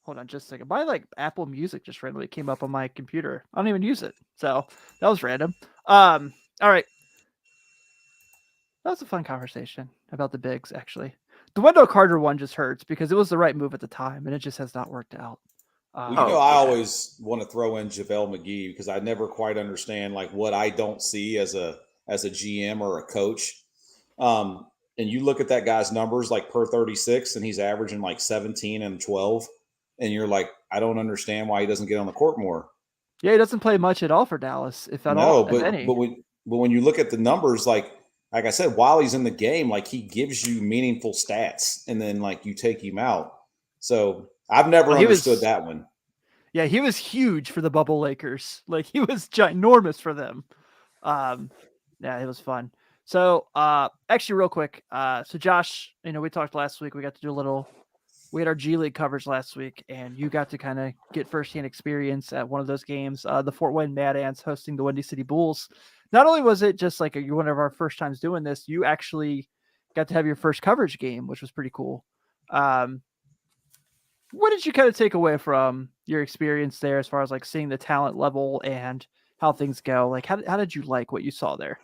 Hold on just a second. My Apple Music just randomly came up on my computer. I don't even use it. So that was random. All right. That was a fun conversation about the bigs, actually. The Wendell Carter one just hurts because it was the right move at the time, and it just has not worked out. I always want to throw in JaVale McGee because I never quite understand like what I don't see as a GM or a coach. And you look at that guy's numbers like per 36, and he's averaging like 17 and 12. and you're like, I don't understand why he doesn't get on the court more. Yeah, he doesn't play much at all for Dallas, if at all, if any. But when you look at the numbers, like I said, while he's in the game, like he gives you meaningful stats, and then like you take him out. So I've never understood that one. Yeah, he was huge for the bubble Lakers. Like he was ginormous for them. Yeah, it was fun. So actually real quick, so Josh, we talked last week, we got to do we had our G League coverage last week, and you got to kind of get firsthand experience at one of those games, the Fort Wayne Mad Ants hosting the Windy City Bulls. Not only was it just like one of our first times doing this, you actually got to have your first coverage game, which was pretty cool. What did you kind of take away from your experience there as far as like seeing the talent level and how things go? Like, how did you like what you saw there?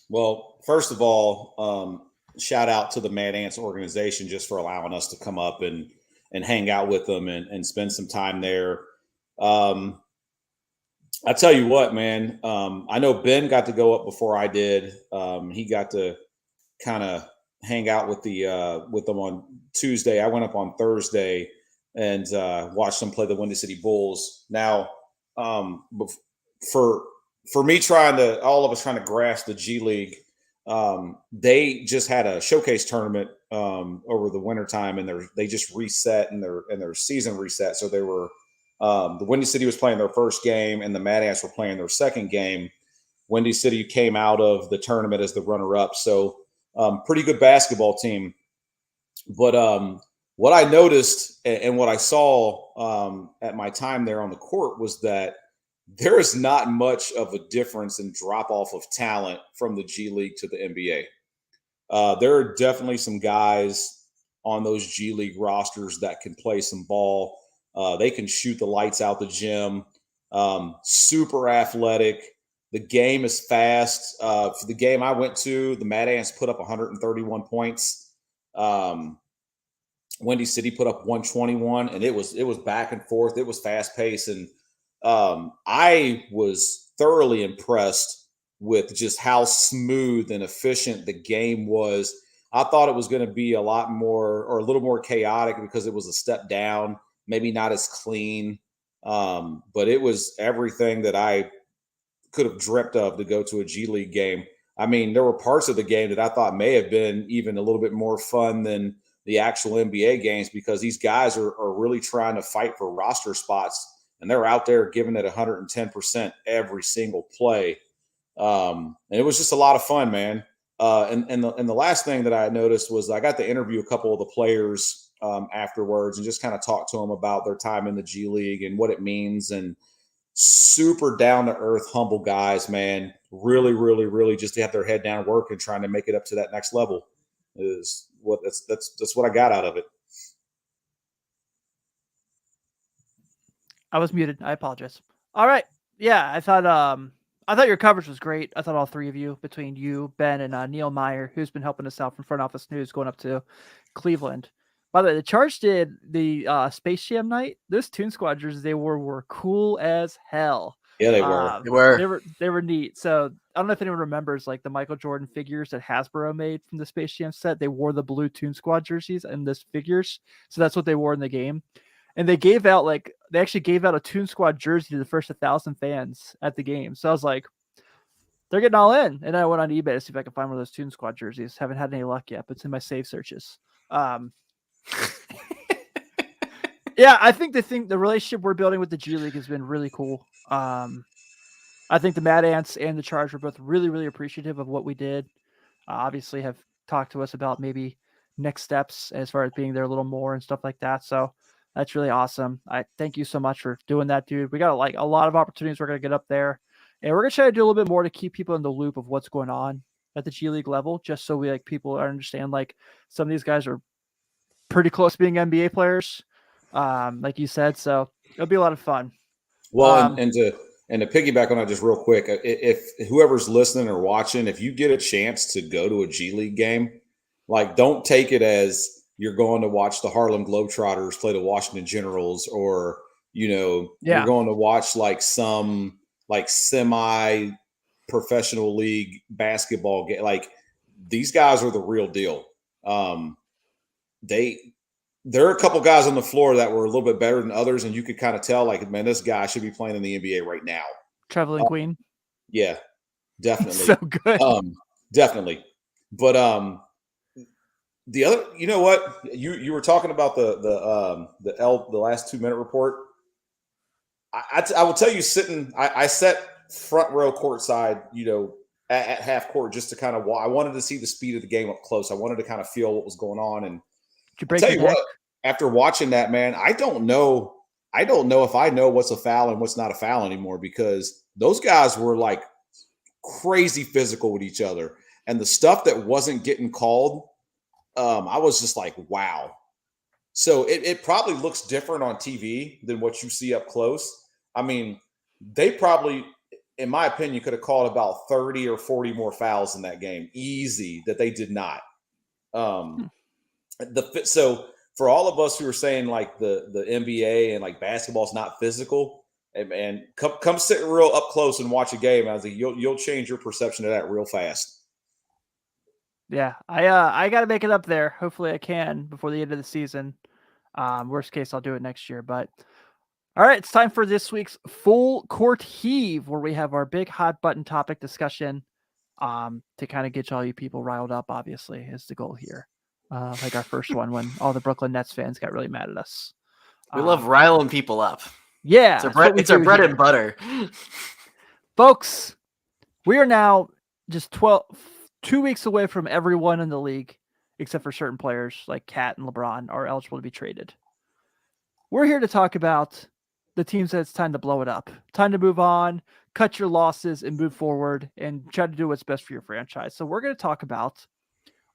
Well, first of all, shout out to the Mad Ants organization just for allowing us to come up and hang out with them and spend some time there. I tell you what, man, I know Ben got to go up before I did. He got to kind of hang out with them on Tuesday. I went up on Thursday and watched them play the Windy City Bulls. Now, for me all of us trying to grasp the G League, they just had a showcase tournament over the wintertime, and they just reset and their season reset. So they were the Windy City was playing their first game, and the Mad Ants were playing their second game. Windy City came out of the tournament as the runner-up, so pretty good basketball team. But what I noticed and what I saw at my time there on the court was that there is not much of a difference in drop-off of talent from the G League to the NBA. There are definitely some guys on those G League rosters that can play some ball. They can shoot the lights out the gym. Super athletic. The game is fast. For the game I went to, the Mad Ants put up 131 points. Windy City put up 121, and it was back and forth. It was fast paced, and I was thoroughly impressed with just how smooth and efficient the game was. I thought it was going to be a little more chaotic because it was a step down, maybe not as clean, but it was everything that I could have dreamt of to go to a G League game. I mean, there were parts of the game that I thought may have been even a little bit more fun than the actual NBA games, because these guys are really trying to fight for roster spots, and they're out there giving it 110% every single play. And it was just a lot of fun, man. And the last thing that I noticed was I got to interview a couple of the players afterwards and just kind of talk to them about their time in the G League and what it means. And super down to earth, humble guys, man. Really, really, really just to have their head down working, trying to make it up to that next level is what that's what I got out of it. I was muted. I apologize. All right. Yeah, I thought your coverage was great. I thought all three of you, between you, Ben, and Neil Meyer, who's been helping us out from Front Office News, going up to Cleveland. By the way, the Charge did the Space Jam night. Those Toon Squad jerseys they were cool as hell. Yeah, they were. They were neat. So I don't know if anyone remembers like the Michael Jordan figures that Hasbro made from the Space Jam set. They wore the blue Toon Squad jerseys and this figures. So that's what they wore in the game. And they actually gave out a Toon Squad jersey to the first 1,000 fans at the game. So I was like, they're getting all in. And I went on eBay to see if I could find one of those Toon Squad jerseys. Haven't had any luck yet, but it's in my save searches. Yeah, I think the relationship we're building with the G League has been really cool. I think the Mad Ants and the Charge were both really, really appreciative of what we did. Obviously have talked to us about maybe next steps as far as being there a little more and stuff like that. So that's really awesome. I thank you so much for doing that, dude. We got like a lot of opportunities. We're going to get up there, and we're going to try to do a little bit more to keep people in the loop of what's going on at the G League level, just so we people understand like some of these guys are pretty close to being NBA players, like you said. So it'll be a lot of fun. Well, and to piggyback on that just real quick, if whoever's listening or watching, if you get a chance to go to a G League game, like don't take it as you're going to watch the Harlem Globetrotters play the Washington Generals, or you're going to watch like some like semi-professional league basketball game. Like these guys are the real deal. there are a couple guys on the floor that were a little bit better than others, and you could kind of tell, like, man, this guy should be playing in the NBA right now. Traveling Queen. Yeah, definitely. So good. Definitely. But the other, you know what? You were talking about the last 2 minute report. I will tell you, I sat front row courtside, at half court just to kind of. I wanted to see the speed of the game up close. I wanted to kind of feel what was going on, and Did you I'll break tell your you neck? what. After watching that, man, I don't know if I know what's a foul and what's not a foul anymore, because those guys were like crazy physical with each other, and the stuff that wasn't getting called, I was just like, wow. So it probably looks different on TV than what you see up close. I mean, they probably, in my opinion, could have called about 30 or 40 more fouls in that game, easy, that they did not. So for all of us who are saying like the NBA and like basketball is not physical, and come sit real up close and watch a game. I was like, you'll change your perception of that real fast. Yeah, I got to make it up there. Hopefully, I can before the end of the season. Worst case, I'll do it next year. But all right, it's time for this week's Full Court Heave, where we have our big hot button topic discussion. To kind of get all you people riled up, obviously, is the goal here. Like our first one when all the Brooklyn Nets fans got really mad at us. We love riling people up. Yeah, it's our bread and butter. Folks, we are now just 2 weeks away from everyone in the league, except for certain players like Kat and LeBron, are eligible to be traded. We're here to talk about the teams that it's time to blow it up. Time to move on, cut your losses, and move forward, and try to do what's best for your franchise. So we're going to talk about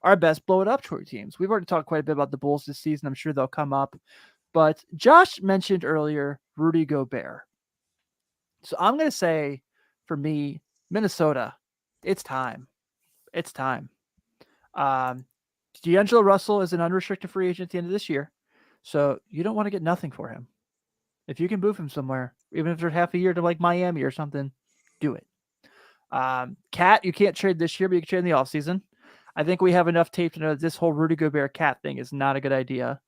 our best blow it up teams. We've already talked quite a bit about the Bulls this season. I'm sure they'll come up. But Josh mentioned earlier Rudy Gobert. So I'm going to say, for me, Minnesota, it's time. It's time. D'Angelo Russell is an unrestricted free agent at the end of this year. So you don't want to get nothing for him. If you can move him somewhere, even if there's half a year to like Miami or something, do it. Cat, you can't trade this year, but you can trade in the offseason. I think we have enough tape to know that this whole Rudy Gobert Cat thing is not a good idea.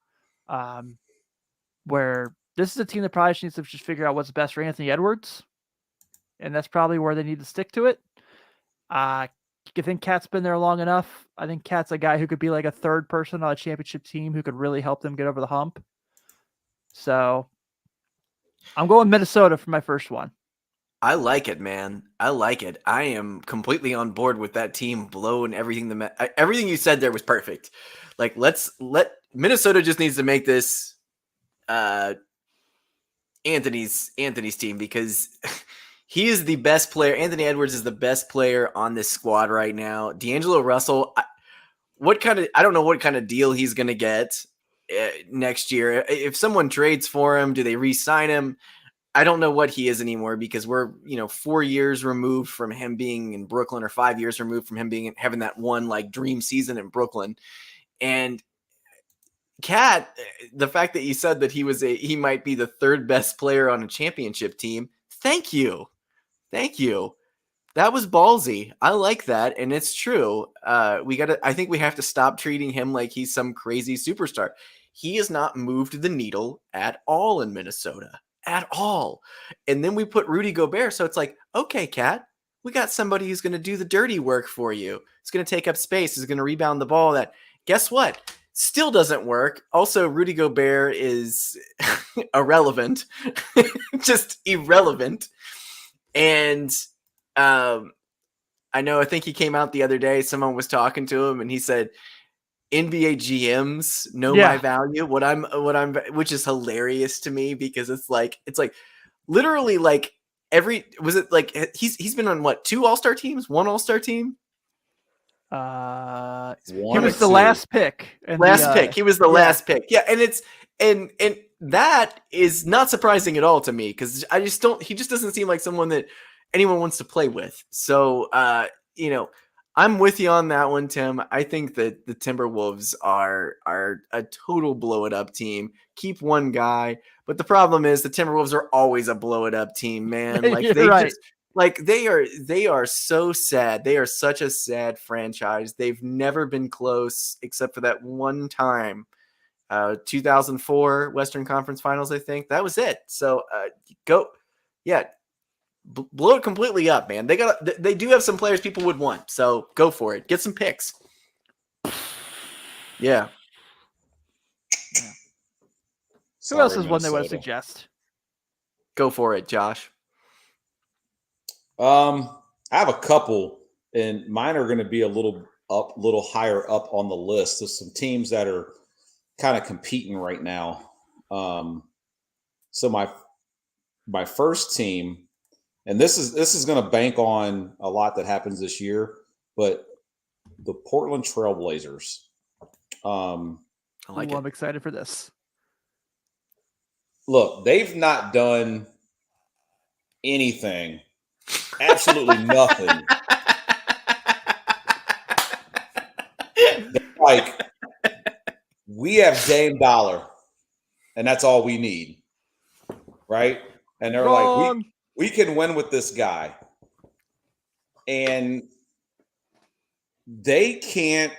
Where this is a team that probably needs to just figure out what's best for Anthony Edwards. And that's probably where they need to stick to it. I think Cat's been there long enough. I think Cat's a guy who could be like a third person on a championship team who could really help them get over the hump. So I'm going Minnesota for my first one. I like it, man. I like it. I am completely on board with that team blowing everything. Everything you said there was perfect. Like, Minnesota just needs to make this Anthony's team, because he is the best player. Anthony Edwards is the best player on this squad right now. D'Angelo Russell, I don't know what kind of deal he's going to get next year. If someone trades for him, do they re-sign him? I don't know what he is anymore, because we're 4 years removed from him being in Brooklyn, or 5 years removed from him having that one like dream season in Brooklyn. And Cat, the fact that you said that he might be the third best player on a championship team. Thank you. That was ballsy. I like that. And it's true. I think we have to stop treating him like he's some crazy superstar. He has not moved the needle at all in Minnesota. At all. And then we put Rudy Gobert. So it's like, okay, Cat, we got somebody who's going to do the dirty work for you. It's going to take up space. Is going to rebound the ball. That, guess what? Still doesn't work. Also, Rudy Gobert is irrelevant. Just irrelevant. And I think he came out the other day. Someone was talking to him and he said, NBA GMs know my value, which is hilarious to me, because it's like literally like he's been on what, 2 all-star teams, 1 all-star team? He was the last pick. He was the last pick. Yeah, and it's and that is not surprising at all to me, because he just doesn't seem like someone that anyone wants to play with. So I'm with you on that one, Tim. I think that the Timberwolves are a total blow it up team. Keep one guy, but the problem is the Timberwolves are always a blow it up team, man. Like they are so sad. They are such a sad franchise. They've never been close except for that one time 2004 Western Conference Finals, I think. That was it. So go. Yeah. Blow it completely up, man. They do have some players people would want. So go for it. Get some picks. Yeah. Who else Sorry, is one they want to Minnesota. suggest? Go for it, Josh. I have a couple, and mine are going to be a little higher up on the list. There's some teams that are kind of competing right now. So my first team, and this is going to bank on a lot that happens this year, but the Portland Trailblazers. I like it. I'm excited for this. Look, they've not done anything, absolutely nothing. Like, we have Dame Dollar, and that's all we need, right? And they're like, we can win with this guy. And they can't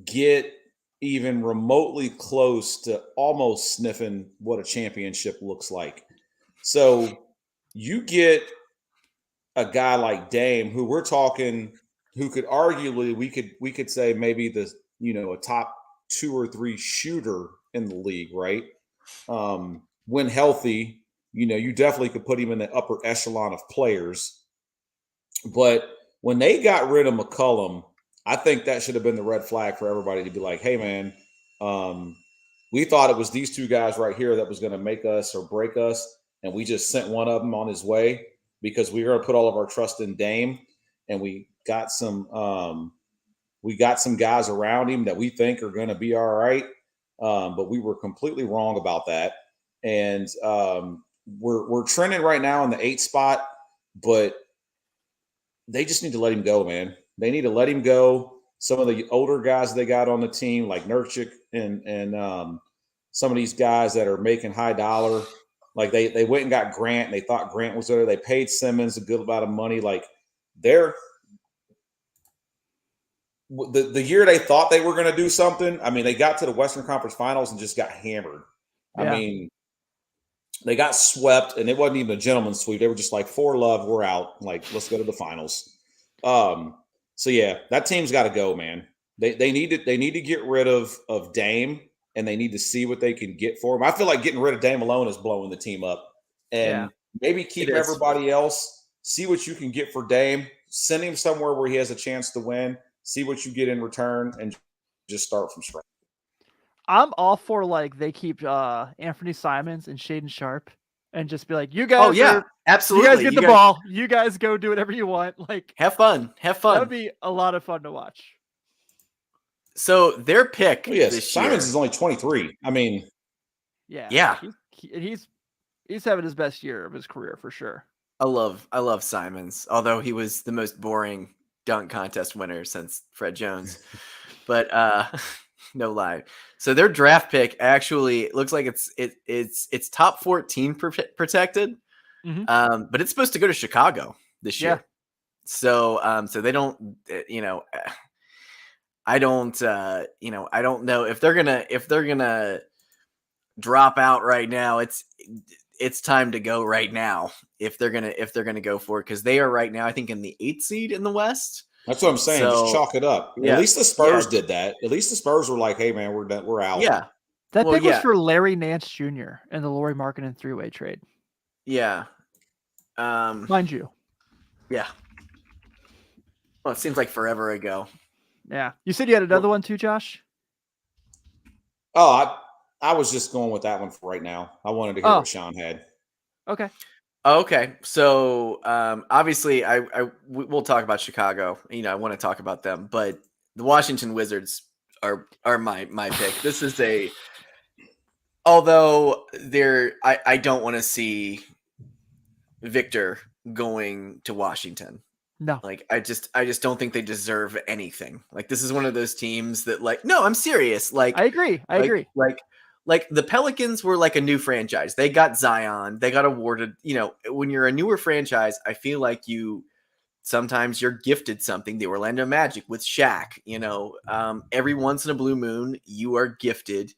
get even remotely close to almost sniffing what a championship looks like. So you get a guy like Dame, who we're talking, who could arguably, we could say maybe a top 2 or 3 shooter in the league, right? When healthy, you definitely could put him in the upper echelon of players. But when they got rid of McCollum, I think that should have been the red flag for everybody to be like, hey, man, we thought it was these 2 guys right here that was going to make us or break us. And we just sent one of them on his way because we were going to put all of our trust in Dame. And we got some guys around him that we think are going to be all right. But we were completely wrong about that. And we're trending right now in the 8th spot, but they just need to let him go, man. They need to let him go. Some of the older guys they got on the team, like Nurkic and some of these guys that are making high dollar, like they went and got Grant, and they thought Grant was there. They paid Simmons a good amount of money. Like the year they thought they were going to do something, I mean, they got to the Western Conference Finals and just got hammered. Yeah. I mean, they got swept, and it wasn't even a gentleman's sweep. They were just like, for love, we're out. Like, let's go to the finals. So yeah, that team's got to go, man. They need to get rid of Dame, and they need to see what they can get for him. I feel like getting rid of Dame alone is blowing the team up, and maybe keep everybody else. See what you can get for Dame. Send him somewhere where he has a chance to win. See what you get in return, and just start from scratch. I'm all for they keep Anthony Simons and Shaden Sharp, and just be like, you guys. Oh yeah, absolutely. You guys get the ball. You guys go do whatever you want. Like, have fun. That would be a lot of fun to watch. So their pick. This Simons year, is only 23. I mean, yeah. He's having his best year of his career for sure. I love Simons, although he was the most boring dunk contest winner since Fred Jones. But no lie. So their draft pick actually looks like it's top 14 protected, but it's supposed to go to Chicago this year. So they don't, I don't know if they're gonna drop out right now. It's time to go right now if they're gonna go for it, because they are right now, I think, in the 8th seed in the West. That's what I'm saying. Just chalk it up. Yeah. At least the Spurs did that. At least the Spurs were like, hey, man, we're done. We're out. Yeah. That pick was for Larry Nance Jr. in the Lauri Markkanen 3-way trade. Yeah. Mind you. Yeah. Well, it seems like forever ago. Yeah. You said you had another one too, Josh? Oh, I was just going with that one for right now. I wanted to hear what Sean had. Okay. Okay, so obviously, we'll talk about Chicago. I want to talk about them, but the Washington Wizards are my pick. This is although I don't want to see Victor going to Washington. No, like I just don't think they deserve anything. Like, this is one of those teams that, like, no, I'm serious. Like, I agree. Like the Pelicans were like a new franchise. They got Zion. They got awarded, when you're a newer franchise, I feel like sometimes you're gifted something. The Orlando Magic with Shaq, every once in a blue moon, you are gifted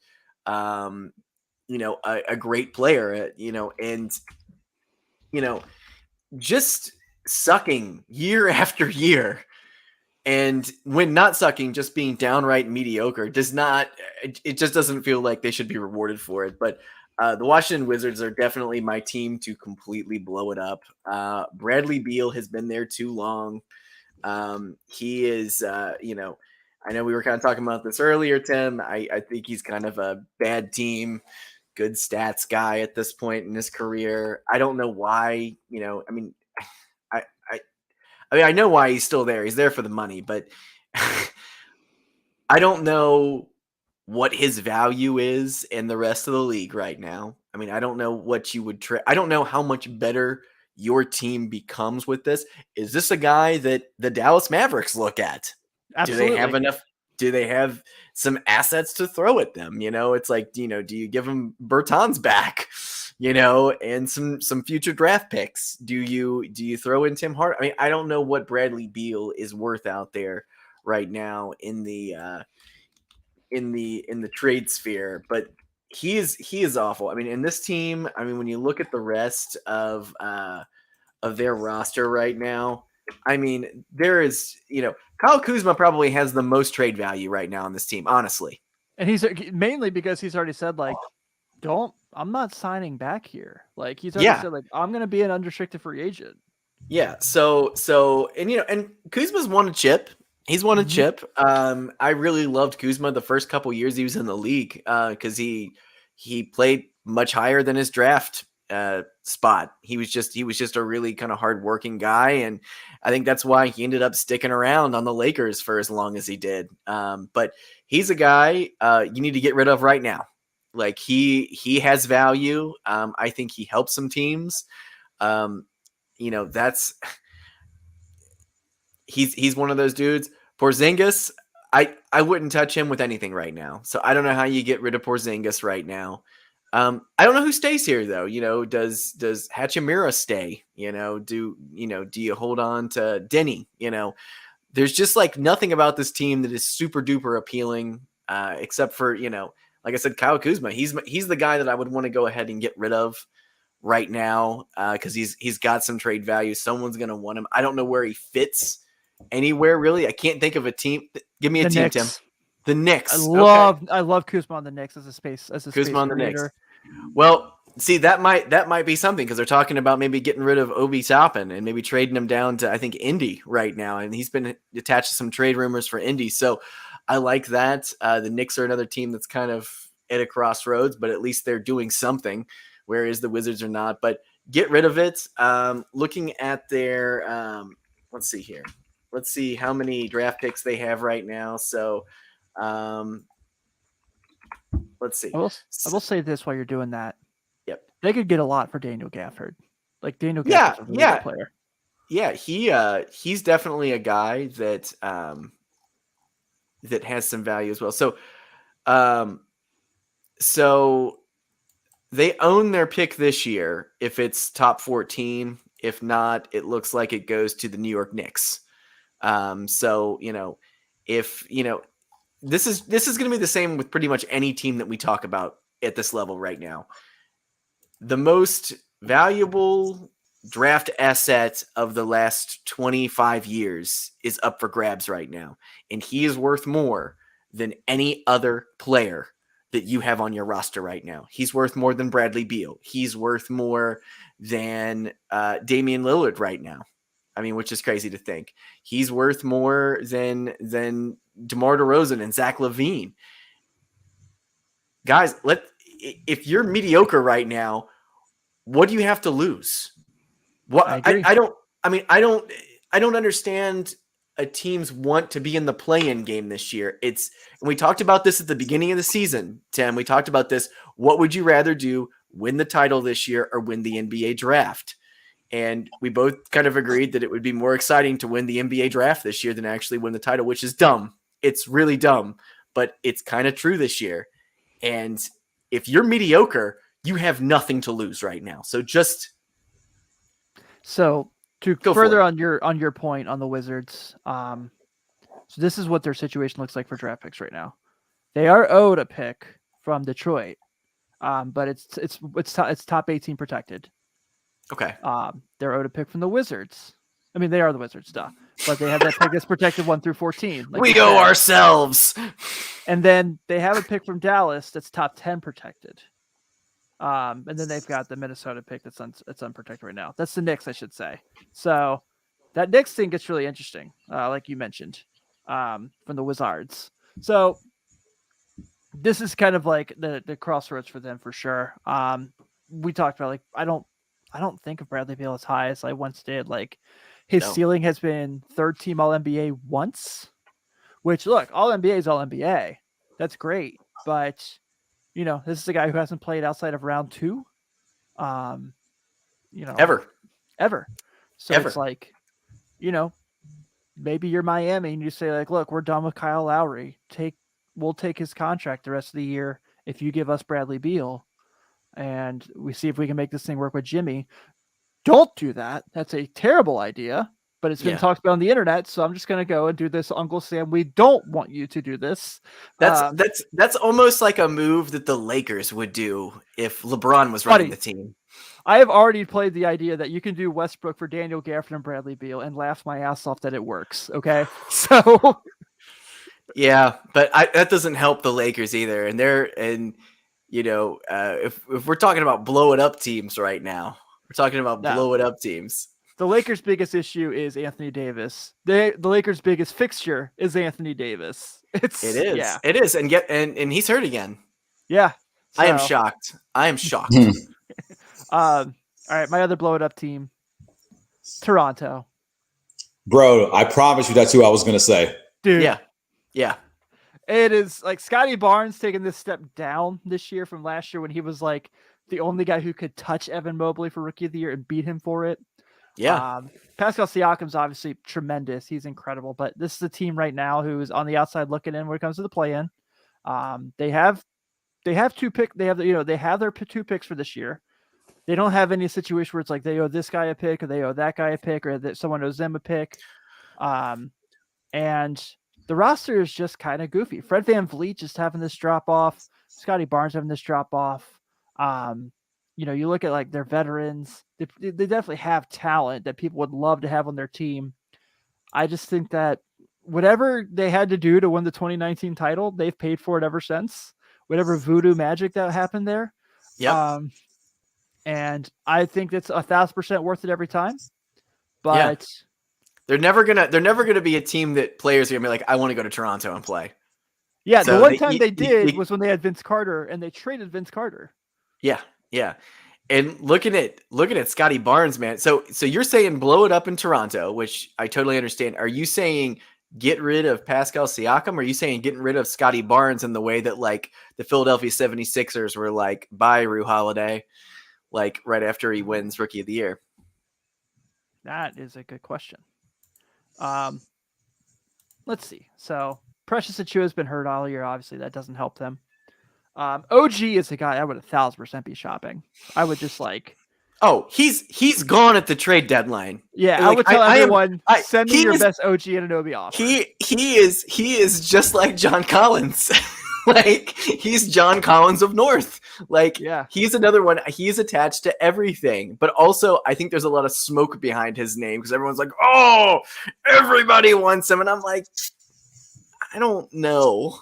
a great player, and just sucking year after year. And when not sucking, just being downright mediocre it just doesn't feel like they should be rewarded for it. But the Washington Wizards are definitely my team to completely blow it up. Bradley Beal has been there too long. He is, I know we were kind of talking about this earlier, Tim. I think he's kind of a bad team, good stats guy at this point in his career. I don't know why, I know why he's still there. He's there for the money, but I don't know what his value is in the rest of the league right now. I mean, I don't know what you would I don't know how much better your team becomes with this. Is this a guy that the Dallas Mavericks look at? Absolutely. Do they have enough? Do they have some assets to throw at them? It's like, do you give them Bertans back? And some future draft picks. Do you throw in Tim Hart? I mean, I don't know what Bradley Beal is worth out there right now in the trade sphere, but he is awful. I mean, in this team, I mean, when you look at the rest of their roster right now, I mean, there is, Kyle Kuzma probably has the most trade value right now on this team, honestly. And he's mainly because he's already said, like, I'm not signing back here. Like, he's already said, like, I'm going to be an unrestricted free agent. Yeah. So, and Kuzma's won a chip. He's won a chip. I really loved Kuzma the first couple years he was in the league because he played much higher than his draft spot. He was just a really kind of hardworking guy, and I think that's why he ended up sticking around on the Lakers for as long as he did. But he's a guy you need to get rid of right now. Like he has value. I think he helps some teams. That's he's one of those dudes. Porzingis, I wouldn't touch him with anything right now. So I don't know how you get rid of Porzingis right now. I don't know who stays here though. Does Hachimura stay? Do you hold on to Denny? There's just like nothing about this team that is super duper appealing, except for like I said, Kyle Kuzma. He's the guy that I would want to go ahead and get rid of right now because he's got some trade value. Someone's gonna want him. I don't know where he fits anywhere really. I can't think of a team. Give me a team, Tim. The Knicks. I love Kuzma on the Knicks as a Kuzma space on the creator. Knicks. Well, see, that might be something because they're talking about maybe getting rid of Obi Toppin and maybe trading him down to I think Indy right now, and he's been attached to some trade rumors for Indy. So I like that. The Knicks are another team that's kind of at a crossroads, but at least they're doing something, whereas the Wizards are not. But get rid of it. Looking at their let's see here. Let's see how many draft picks they have right now. So let's see. I will say this while you're doing that. Yep. They could get a lot for Daniel Gafford. Like Daniel Gafford's a really good player. Yeah, he's definitely a guy that that has some value as well. So they own their pick this year if it's top 14. If not, it looks like it goes to the New York Knicks. If this is going to be the same with pretty much any team that we talk about at this level right now. The most valuable draft asset of the last 25 years is up for grabs right now. And he is worth more than any other player that you have on your roster right now. He's worth more than Bradley Beal. He's worth more than Damian Lillard right now. I mean, which is crazy to think. He's worth more than DeMar DeRozan and Zach LaVine. Guys, if you're mediocre right now, what do you have to lose? I don't understand a team's want to be in the play-in game this year. And we talked about this at the beginning of the season, Tim. We talked about this. What would you rather do? Win the title this year or win the NBA draft? And we both kind of agreed that it would be more exciting to win the NBA draft this year than actually win the title, which is dumb. It's really dumb, but it's kind of true this year. And if you're mediocre, you have nothing to lose right now. So to further on your point on the Wizards, so this is what their situation looks like for draft picks right now. They are owed a pick from Detroit, but it's top 18 protected. Okay. They're owed a pick from the Wizards. I mean, they are the Wizards, duh. But they have that pick that's protected 1 through 14. Like we owe ourselves. And then they have a pick from Dallas that's top 10 protected. And then they've got the Minnesota pick that's unprotected right now. That's the Knicks, I should say. So that Knicks thing gets really interesting, like you mentioned, from the Wizards. So this is kind of like the crossroads for them for sure. We talked about, like, I don't think of Bradley Beal as high as I once did. Like, his ceiling has been third team All NBA once, which, look, All NBA is All NBA. That's great. But, you know, this is a guy who hasn't played outside of round 2. You know, ever. So It's like, you know, maybe you're Miami and you say, like, look, we're done with Kyle Lowry. We'll take his contract the rest of the year if you give us Bradley Beal, and we see if we can make this thing work with Jimmy. Don't do that. That's a terrible idea, but it's been talked about on the internet. So I'm just going to go and do this. Uncle Sam, we don't want you to do this. That's almost like a move that the Lakers would do if LeBron was running the team. I have already played the idea that you can do Westbrook for Daniel Gafford and Bradley Beal and laugh my ass off that it works. Okay. So yeah, but that doesn't help the Lakers either. And you know, if we're talking about blow it up teams right now, we're talking about blow it up teams. The Lakers' biggest issue is Anthony Davis. The Lakers' biggest fixture is Anthony Davis. It is. And he's hurt again. Yeah. So, I am shocked. All right. My other blow it up team, Toronto. Bro, I promise you that's who I was going to say. Dude. Yeah. It is like Scotty Barnes taking this step down this year from last year when he was like the only guy who could touch Evan Mobley for Rookie of the Year and beat him for it. Yeah. Pascal Siakam's obviously tremendous. He's incredible, but this is a team right now who is on the outside looking in when it comes to the play-in. They have 2 picks. They have their 2 picks for this year. They don't have any situation where it's like they owe this guy a pick or they owe that guy a pick or that someone owes them a pick. And the roster is just kind of goofy. Fred VanVleet just having this drop off. Scotty Barnes having this drop off. You know, you look at like their veterans, they definitely have talent that people would love to have on their team. I just think that whatever they had to do to win the 2019 title, they've paid for it ever since. Whatever voodoo magic that happened there. Yep. And I think that's 1,000% worth it every time. But they're never gonna be a team that players are gonna be like, I want to go to Toronto and play. Yeah, so the one time they did was when they had Vince Carter and they traded Vince Carter. Yeah. And looking at Scotty Barnes, man. So you're saying blow it up in Toronto, which I totally understand. Are you saying get rid of Pascal Siakam? Or are you saying getting rid of Scotty Barnes in the way that like the Philadelphia 76ers were like, bye, Rue Holiday, like right after he wins Rookie of the Year? That is a good question. Let's see. So Precious Achua has been hurt all year. Obviously, that doesn't help them. OG is a guy I would 1,000% be shopping. I would just like. Oh, he's gone at the trade deadline. Yeah, like, I would tell everyone send me your best OG Anunoby offer. He is just like John Collins. Like he's John Collins of North. Like he's another one. He's attached to everything, but also I think there's a lot of smoke behind his name because everyone's like, oh, everybody wants him, and I'm like, I don't know.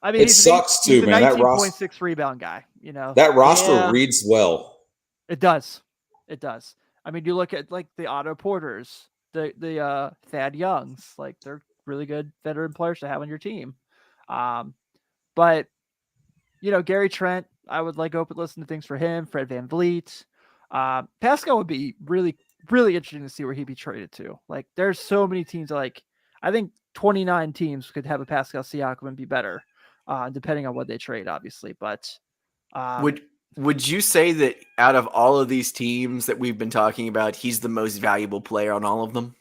I mean, it sucks too, man. That 19.6 rebound guy, you know. That roster reads well. It does. I mean, you look at like the Otto Porters, the Thad Youngs, like they're really good veteran players to have on your team. But you know, Gary Trent, I would like open listen to things for him. Fred VanVleet, Pascal would be really, really interesting to see where he'd be traded to. Like, there's so many teams. Like, I think 29 teams could have a Pascal Siakam and be better. Depending on what they trade, obviously. But would you say that out of all of these teams that we've been talking about, he's the most valuable player on all of them?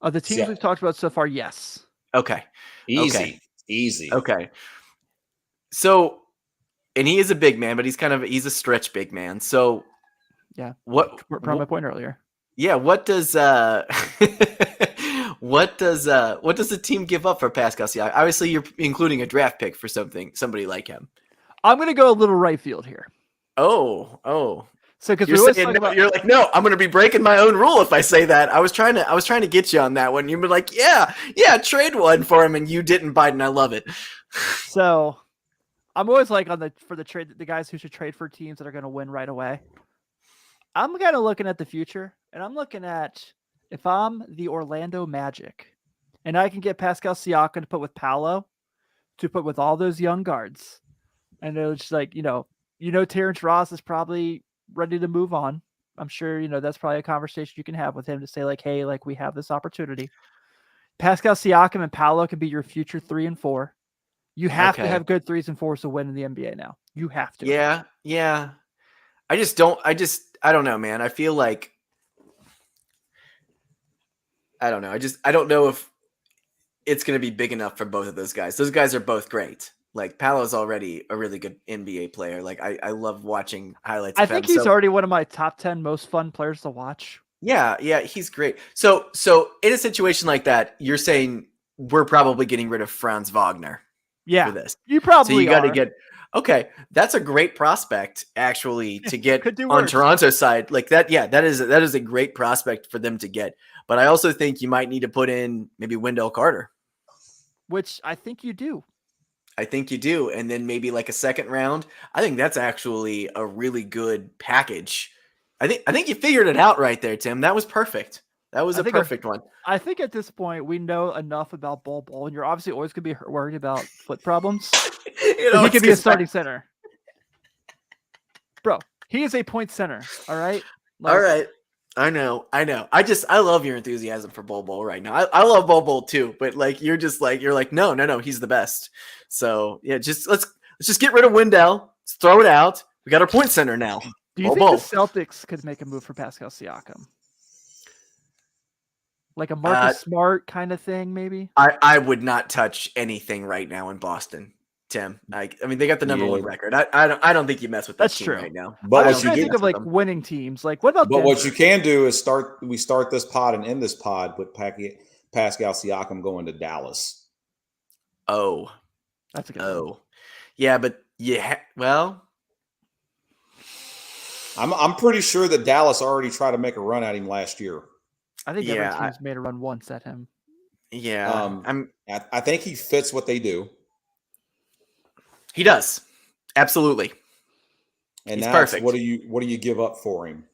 The teams we've talked about so far, yes. Okay. Easy. Okay. So, and he is a big man, but he's a stretch big man. So, yeah. What? From my point earlier. Yeah. What does what does the team give up for Pascal Siakam? Obviously, you're including a draft pick for somebody like him. I'm gonna go a little right field here. Oh. So because we You're always saying talk no, about you're like, no, I'm gonna be breaking my own rule if I say that. I was trying to get you on that one. You've been like, yeah, trade one for him, and you didn't bite, and I love it. so I'm always like for the trade the guys who should trade for teams that are gonna win right away. I'm kind of looking at the future, and I'm looking at if I'm the Orlando Magic, and I can get Pascal Siakam to put with Paolo, to put with all those young guards, and it was just like Terrence Ross is probably ready to move on. I'm sure that's probably a conversation you can have with him to say like, hey, like we have this opportunity. Pascal Siakam and Paolo can be your future 3 and 4. You have to have good 3s and 4s to win in the NBA now. You have to. Yeah. I don't know, man. I feel like I don't know. I don't know if it's going to be big enough for both of those guys. Those guys are both great. Like Paolo's already a really good NBA player. Like I love watching highlights of him. I think he's already one of my top 10 most fun players to watch. Yeah, he's great. So in a situation like that, you're saying we're probably getting rid of Franz Wagner. Yeah, for this. You probably so you got to are. get okay. That's a great prospect actually to get on worse. Toronto's side like that. Yeah, that is a great prospect for them to get. But I also think you might need to put in maybe Wendell Carter, which I think you do. I think you do, and then maybe like a second round. I think that's actually a really good package. I think you figured it out right there, Tim. That was perfect. That was a perfect one. I think at this point we know enough about Bol Bol, and you're obviously always going to be worried about foot problems. He could be a starting center. Bro, he is a point center, all right? All right. I know. I love your enthusiasm for Bol Bol right now. I love Bol Bol too, but like you're like, no, he's the best. So yeah, let's just get rid of Wendell. Let's throw it out. We got our point center now. Do you think the Celtics could make a move for Pascal Siakam? Like a Marcus Smart kind of thing, maybe? I would not touch anything right now in Boston, Tim. I mean, they got the number 1 record. I don't think you mess with that team right now. But what you think of like winning teams? Like what about? But Denver? What you can do is start this pod and end this pod with Pascal Siakam going to Dallas. Oh, that's a good one. Yeah, but well. I'm pretty sure that Dallas already tried to make a run at him last year. I think every team's made a run once at him. Yeah, I think he fits what they do. He does, absolutely. And he's perfect. What do you give up for him?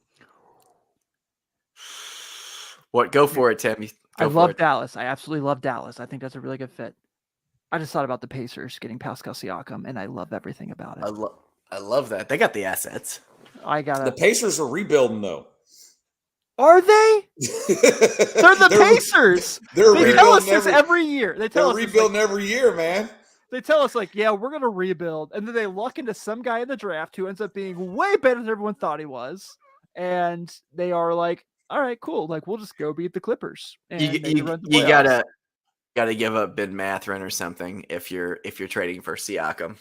Go for it, Tim. I love Dallas. I absolutely love Dallas. I think that's a really good fit. I just thought about the Pacers getting Pascal Siakam, and I love everything about it. I love that. They got the assets. The Pacers are rebuilding, though. Are they? They're the Pacers. They tell us this every year. They're rebuilding every year, man. They tell us like, yeah, we're gonna rebuild, and then they luck into some guy in the draft who ends up being way better than everyone thought he was, and they are like, all right, cool, like we'll just go beat the Clippers. And you gotta give up Ben Mathurin or something if you're trading for Siakam.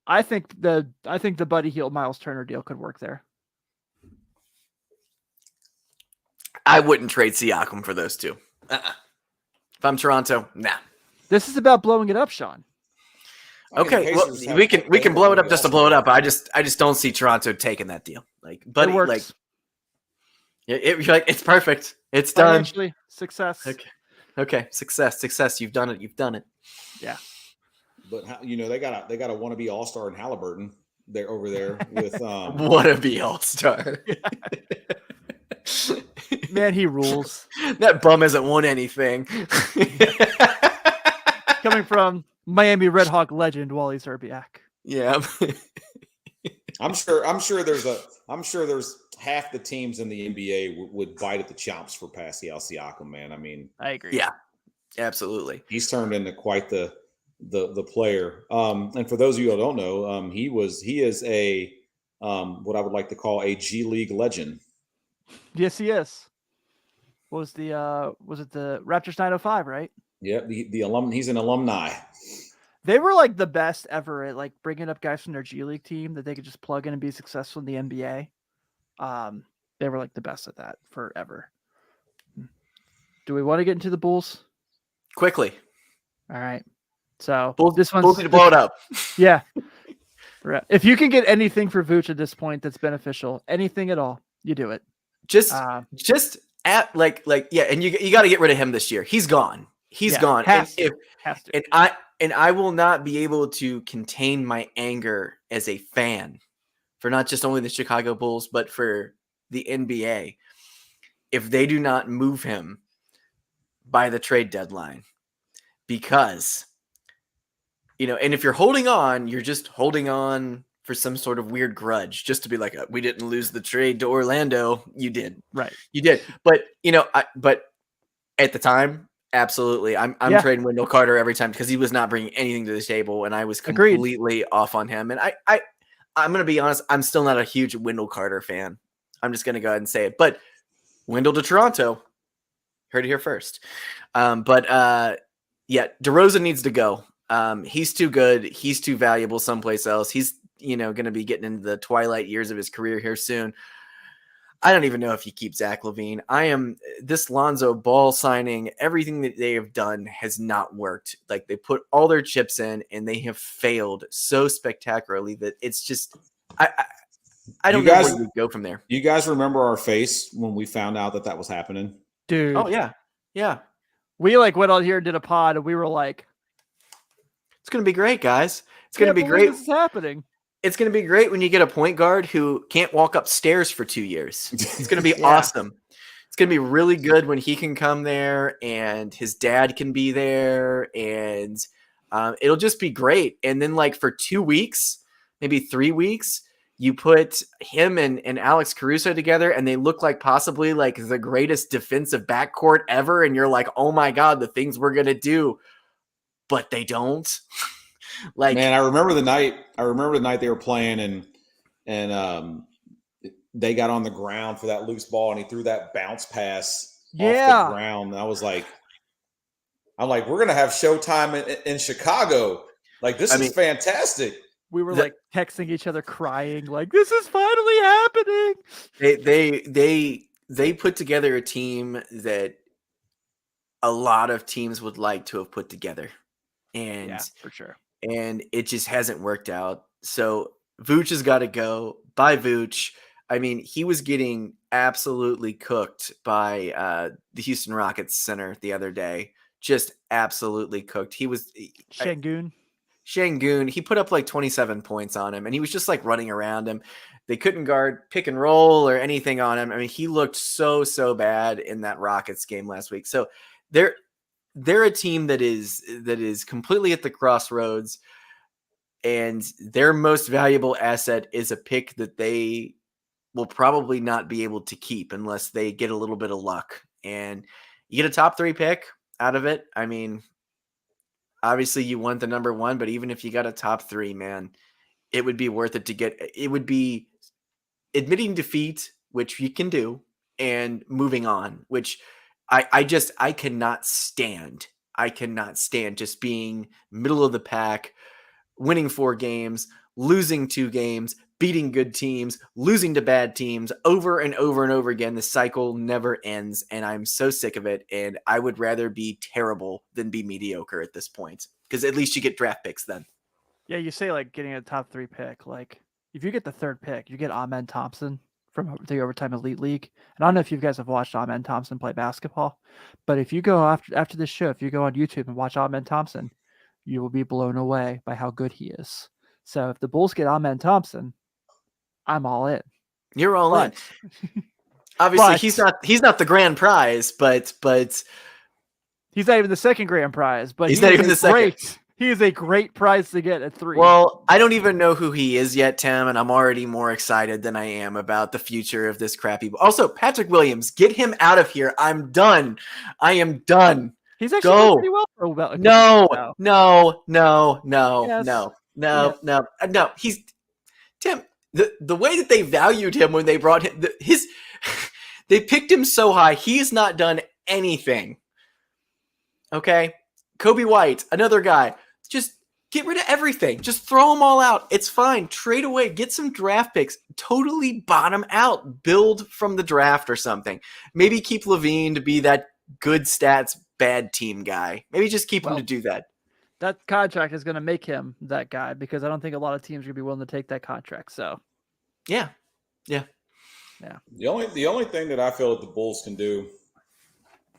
I think the Buddy Hield Miles Turner deal could work there. I wouldn't trade Siakam for those two. If I'm Toronto, nah. This is about blowing it up, Sean. Okay, well, we can blow it up just to blow it up. I just don't see Toronto taking that deal. Like, Buddy, like, you're like, it's perfect. It's done. Financially, success. Okay, success. You've done it. Yeah. But they got a wannabe all-star in Halliburton. They're over there with wannabe all-star. Man, he rules. That bum hasn't won anything. Coming from Miami Red Hawk legend Wally Zerbiak. Yeah. I'm sure there's half the teams in the NBA would bite at the chops for Pascal Siakam, man. I mean, I agree. Yeah, absolutely. He's turned into quite the player. And for those of you who don't know, he is a what I would like to call a G League legend. Yes, he is. Was it the Raptors 905, right? Yeah, the alum. He's an alumni. They were like the best ever at like bringing up guys from their G League team that they could just plug in and be successful in the NBA. They were like the best at that forever. Do we want to get into the Bulls? Quickly. All right. So Bulls this one's need to blow it up. Yeah. Right. If you can get anything for Vooch at this point that's beneficial, anything at all, you do it. Just at like yeah, and you got to get rid of him this year. He's gone. He's gone. Has to. And I will not be able to contain my anger as a fan for not just only the Chicago Bulls but for the NBA if they do not move him by the trade deadline. Because and if you're holding on, you're just holding on for some sort of weird grudge, just to be like, we didn't lose the trade to Orlando. You did. Right. You did. But, but at the time, absolutely. I'm trading Wendell Carter every time because he was not bringing anything to the table. And I was completely off on him. And I'm going to be honest. I'm still not a huge Wendell Carter fan. I'm just going to go ahead and say it, but Wendell to Toronto, heard it here first. Yeah, DeRozan needs to go. He's too good. He's too valuable someplace else. He's, going to be getting into the twilight years of his career here soon. I don't even know if you keep Zach LaVine. This Lonzo Ball signing, everything that they have done has not worked. Like they put all their chips in and they have failed so spectacularly that it's just, I don't know where you go from there. You guys remember our face when we found out that was happening? Dude. Oh yeah. Yeah. We went out here and did a pod and we were like, it's going to be great, guys. It's going to be great. This is happening. It's going to be great when you get a point guard who can't walk upstairs for 2 years. It's going to be awesome. It's going to be really good when he can come there and his dad can be there and it'll just be great. And then for 2 weeks, maybe 3 weeks, you put him and Alex Caruso together and they look like possibly the greatest defensive backcourt ever. And you're like, oh my God, the things we're going to do, but they don't. Man, I remember the night they were playing and they got on the ground for that loose ball and he threw that bounce pass off the ground. And I was like, we're going to have Showtime in Chicago. This is fantastic. We were texting each other crying, this is finally happening. They put together a team that a lot of teams would like to have put together. And yeah, for sure. And it just hasn't worked out. So Vooch has got to go. By Vooch, I mean, he was getting absolutely cooked by the Houston Rockets center the other day. Just absolutely cooked. He was Şengün. He put up 27 points on him, and he was just running around him. They couldn't guard pick and roll or anything on him. I mean, he looked so bad in that Rockets game last week. So they're a team that is completely at the crossroads, and their most valuable asset is a pick that they will probably not be able to keep unless they get a little bit of luck. And you get a top 3 pick out of it. I mean, obviously you want the number 1, but even if you got a top 3, man, it would be worth it to get. It would be admitting defeat, which you can do, and moving on, which I cannot stand. I cannot stand just being middle of the pack, winning 4 games, losing 2 games, beating good teams, losing to bad teams over and over and over again. The cycle never ends, and I'm so sick of it. And I would rather be terrible than be mediocre at this point, because at least you get draft picks then. Yeah, you say getting a top 3 pick. If you get the 3rd pick, you get Amen Thompson from the Overtime Elite League. And I don't know if you guys have watched Amen Thompson play basketball, but if you go after this show, if you go on YouTube and watch Amen Thompson, you will be blown away by how good he is. So if the Bulls get Amen Thompson, I'm all in. You're all in. Obviously, he's not the grand prize, but he's not even the second grand prize. But he's not even the second. He is a great prize to get at 3. Well, I don't even know who he is yet, Tim, and I'm already more excited than I am about the future of this crappy. Also, Patrick Williams, get him out of here. I'm done. I am done. He's actually doing pretty well for a while. No. He's Tim. The way that they valued him when they brought him, they picked him so high. He's not done anything. Okay, Kobe White, another guy. Just get rid of everything. Just throw them all out. It's fine. Trade away. Get some draft picks. Totally bottom out. Build from the draft or something. Maybe keep LaVine to be that good stats, bad team guy. Maybe just keep him to do that. that contract is going to make him that guy because I don't think a lot of teams are going to be willing to take that contract. So, Yeah. The only thing that I feel that the Bulls can do,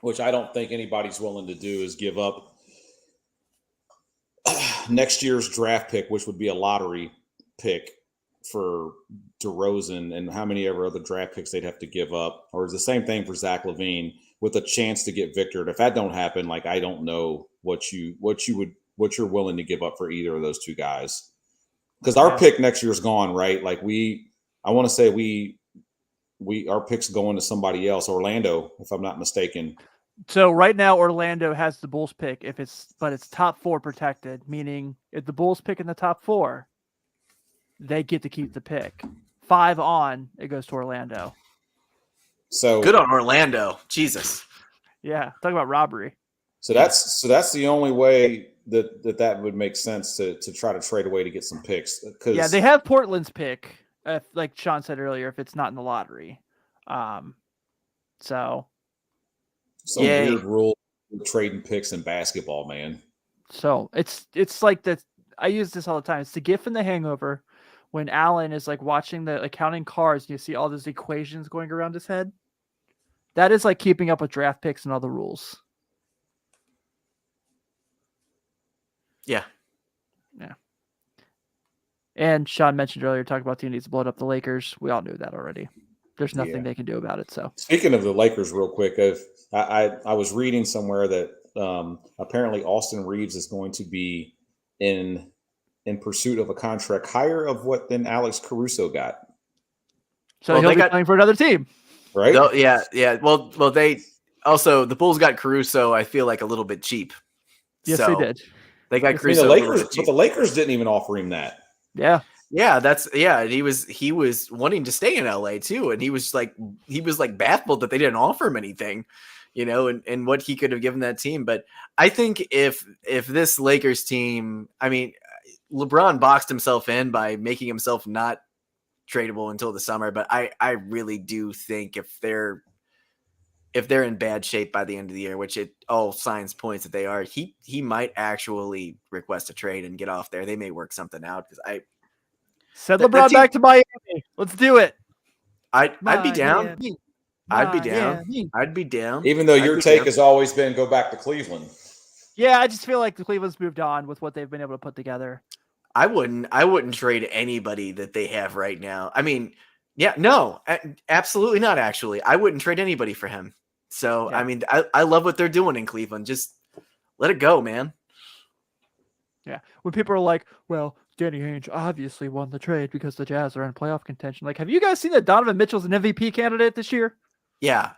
which I don't think anybody's willing to do, is give up next year's draft pick, which would be a lottery pick for DeRozan, and how many ever other draft picks they'd have to give up. Or it's the same thing for Zach LaVine with a chance to get Victor. And if that don't happen, like, I don't know what you're willing to give up for either of those two guys. Because our pick next year is gone, right? Like I want to say our pick's going to somebody else, Orlando, if I'm not mistaken. So right now Orlando has the Bulls pick but it's top 4 protected, meaning if the Bulls pick in the top 4, they get to keep the pick. 5 on, it goes to Orlando. So good on Orlando. Jesus. Yeah, talk about robbery. So that's the only way that would make sense to try to trade away to get some picks. Yeah, they have Portland's pick, like Sean said earlier, if it's not in the lottery. So some weird rule with trading picks in basketball, man. So it's like that. I use this all the time. It's the GIF in The Hangover when Alan is like watching the counting cards and you see all those equations going around his head. That is like keeping up with draft picks and all the rules. Yeah. And Sean mentioned earlier, talking about the team needs to blow up the Lakers. We all knew that already. There's nothing they can do about it. So speaking of the Lakers, real quick, I was reading somewhere that apparently Austin Reeves is going to be in pursuit of a contract higher than Alex Caruso got. So he'll be playing for another team, right? Yeah. Well, they also, the Bulls got Caruso, I feel like, a little bit cheap. Yes, they did. They got Caruso. But the Lakers didn't even offer him that. Yeah. Yeah, he was wanting to stay in LA too, and he was like baffled that they didn't offer him anything, and what he could have given that team. But I think if this Lakers team, I mean, LeBron boxed himself in by making himself not tradable until the summer, but I really do think if they're in bad shape by the end of the year, which all signs points that they are, he might actually request a trade and get off there. They may work something out because send LeBron back to Miami. Let's do it. I'd be down. I'd be down. Even though your take has always been go back to Cleveland. Yeah, I just feel like the Cleveland's moved on with what they've been able to put together. I wouldn't trade anybody that they have right now. I mean, no, absolutely not. Actually, I wouldn't trade anybody for him. So, yeah. I mean, I love what they're doing in Cleveland. Just let it go, man. Yeah. When people are like, well, Danny Ainge obviously won the trade because the Jazz are in playoff contention. Like, have you guys seen that Donovan Mitchell's an MVP candidate this year? Yeah,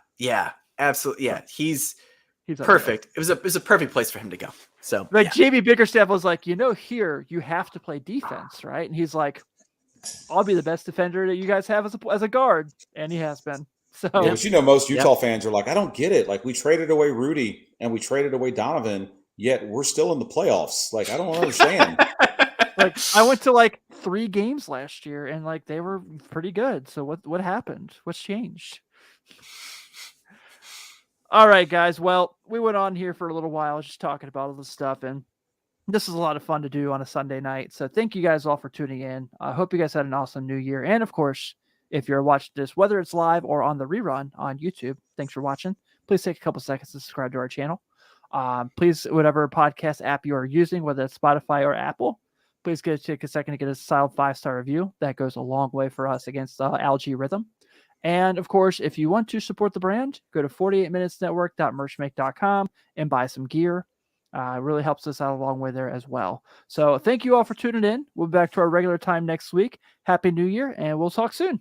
absolutely. Yeah, he's perfect. It was a perfect place for him to go. So, Jamie Bickerstaff was like, here you have to play defense, right? And he's like, I'll be the best defender that you guys have as a guard, and he has been. So, but most Utah fans are like, I don't get it. Like, we traded away Rudy and we traded away Donovan, yet we're still in the playoffs. Like, I don't understand. Like, I went to 3 games last year and they were pretty good. So what happened? What's changed? All right, guys. Well, we went on here for a little while just talking about all this stuff, and this is a lot of fun to do on a Sunday night. So thank you guys all for tuning in. I hope you guys had an awesome new year. And of course, if you're watching this, whether it's live or on the rerun on YouTube, thanks for watching. Please take a couple seconds to subscribe to our channel. Please, whatever podcast app you are using, whether it's Spotify or Apple, please take a second to get a solid 5-star review. That goes a long way for us against Algae Rhythm. And of course, if you want to support the brand, go to 48minutesnetwork.merchmake.com and buy some gear. It really helps us out a long way there as well. So thank you all for tuning in. We'll be back to our regular time next week. Happy New Year, and we'll talk soon.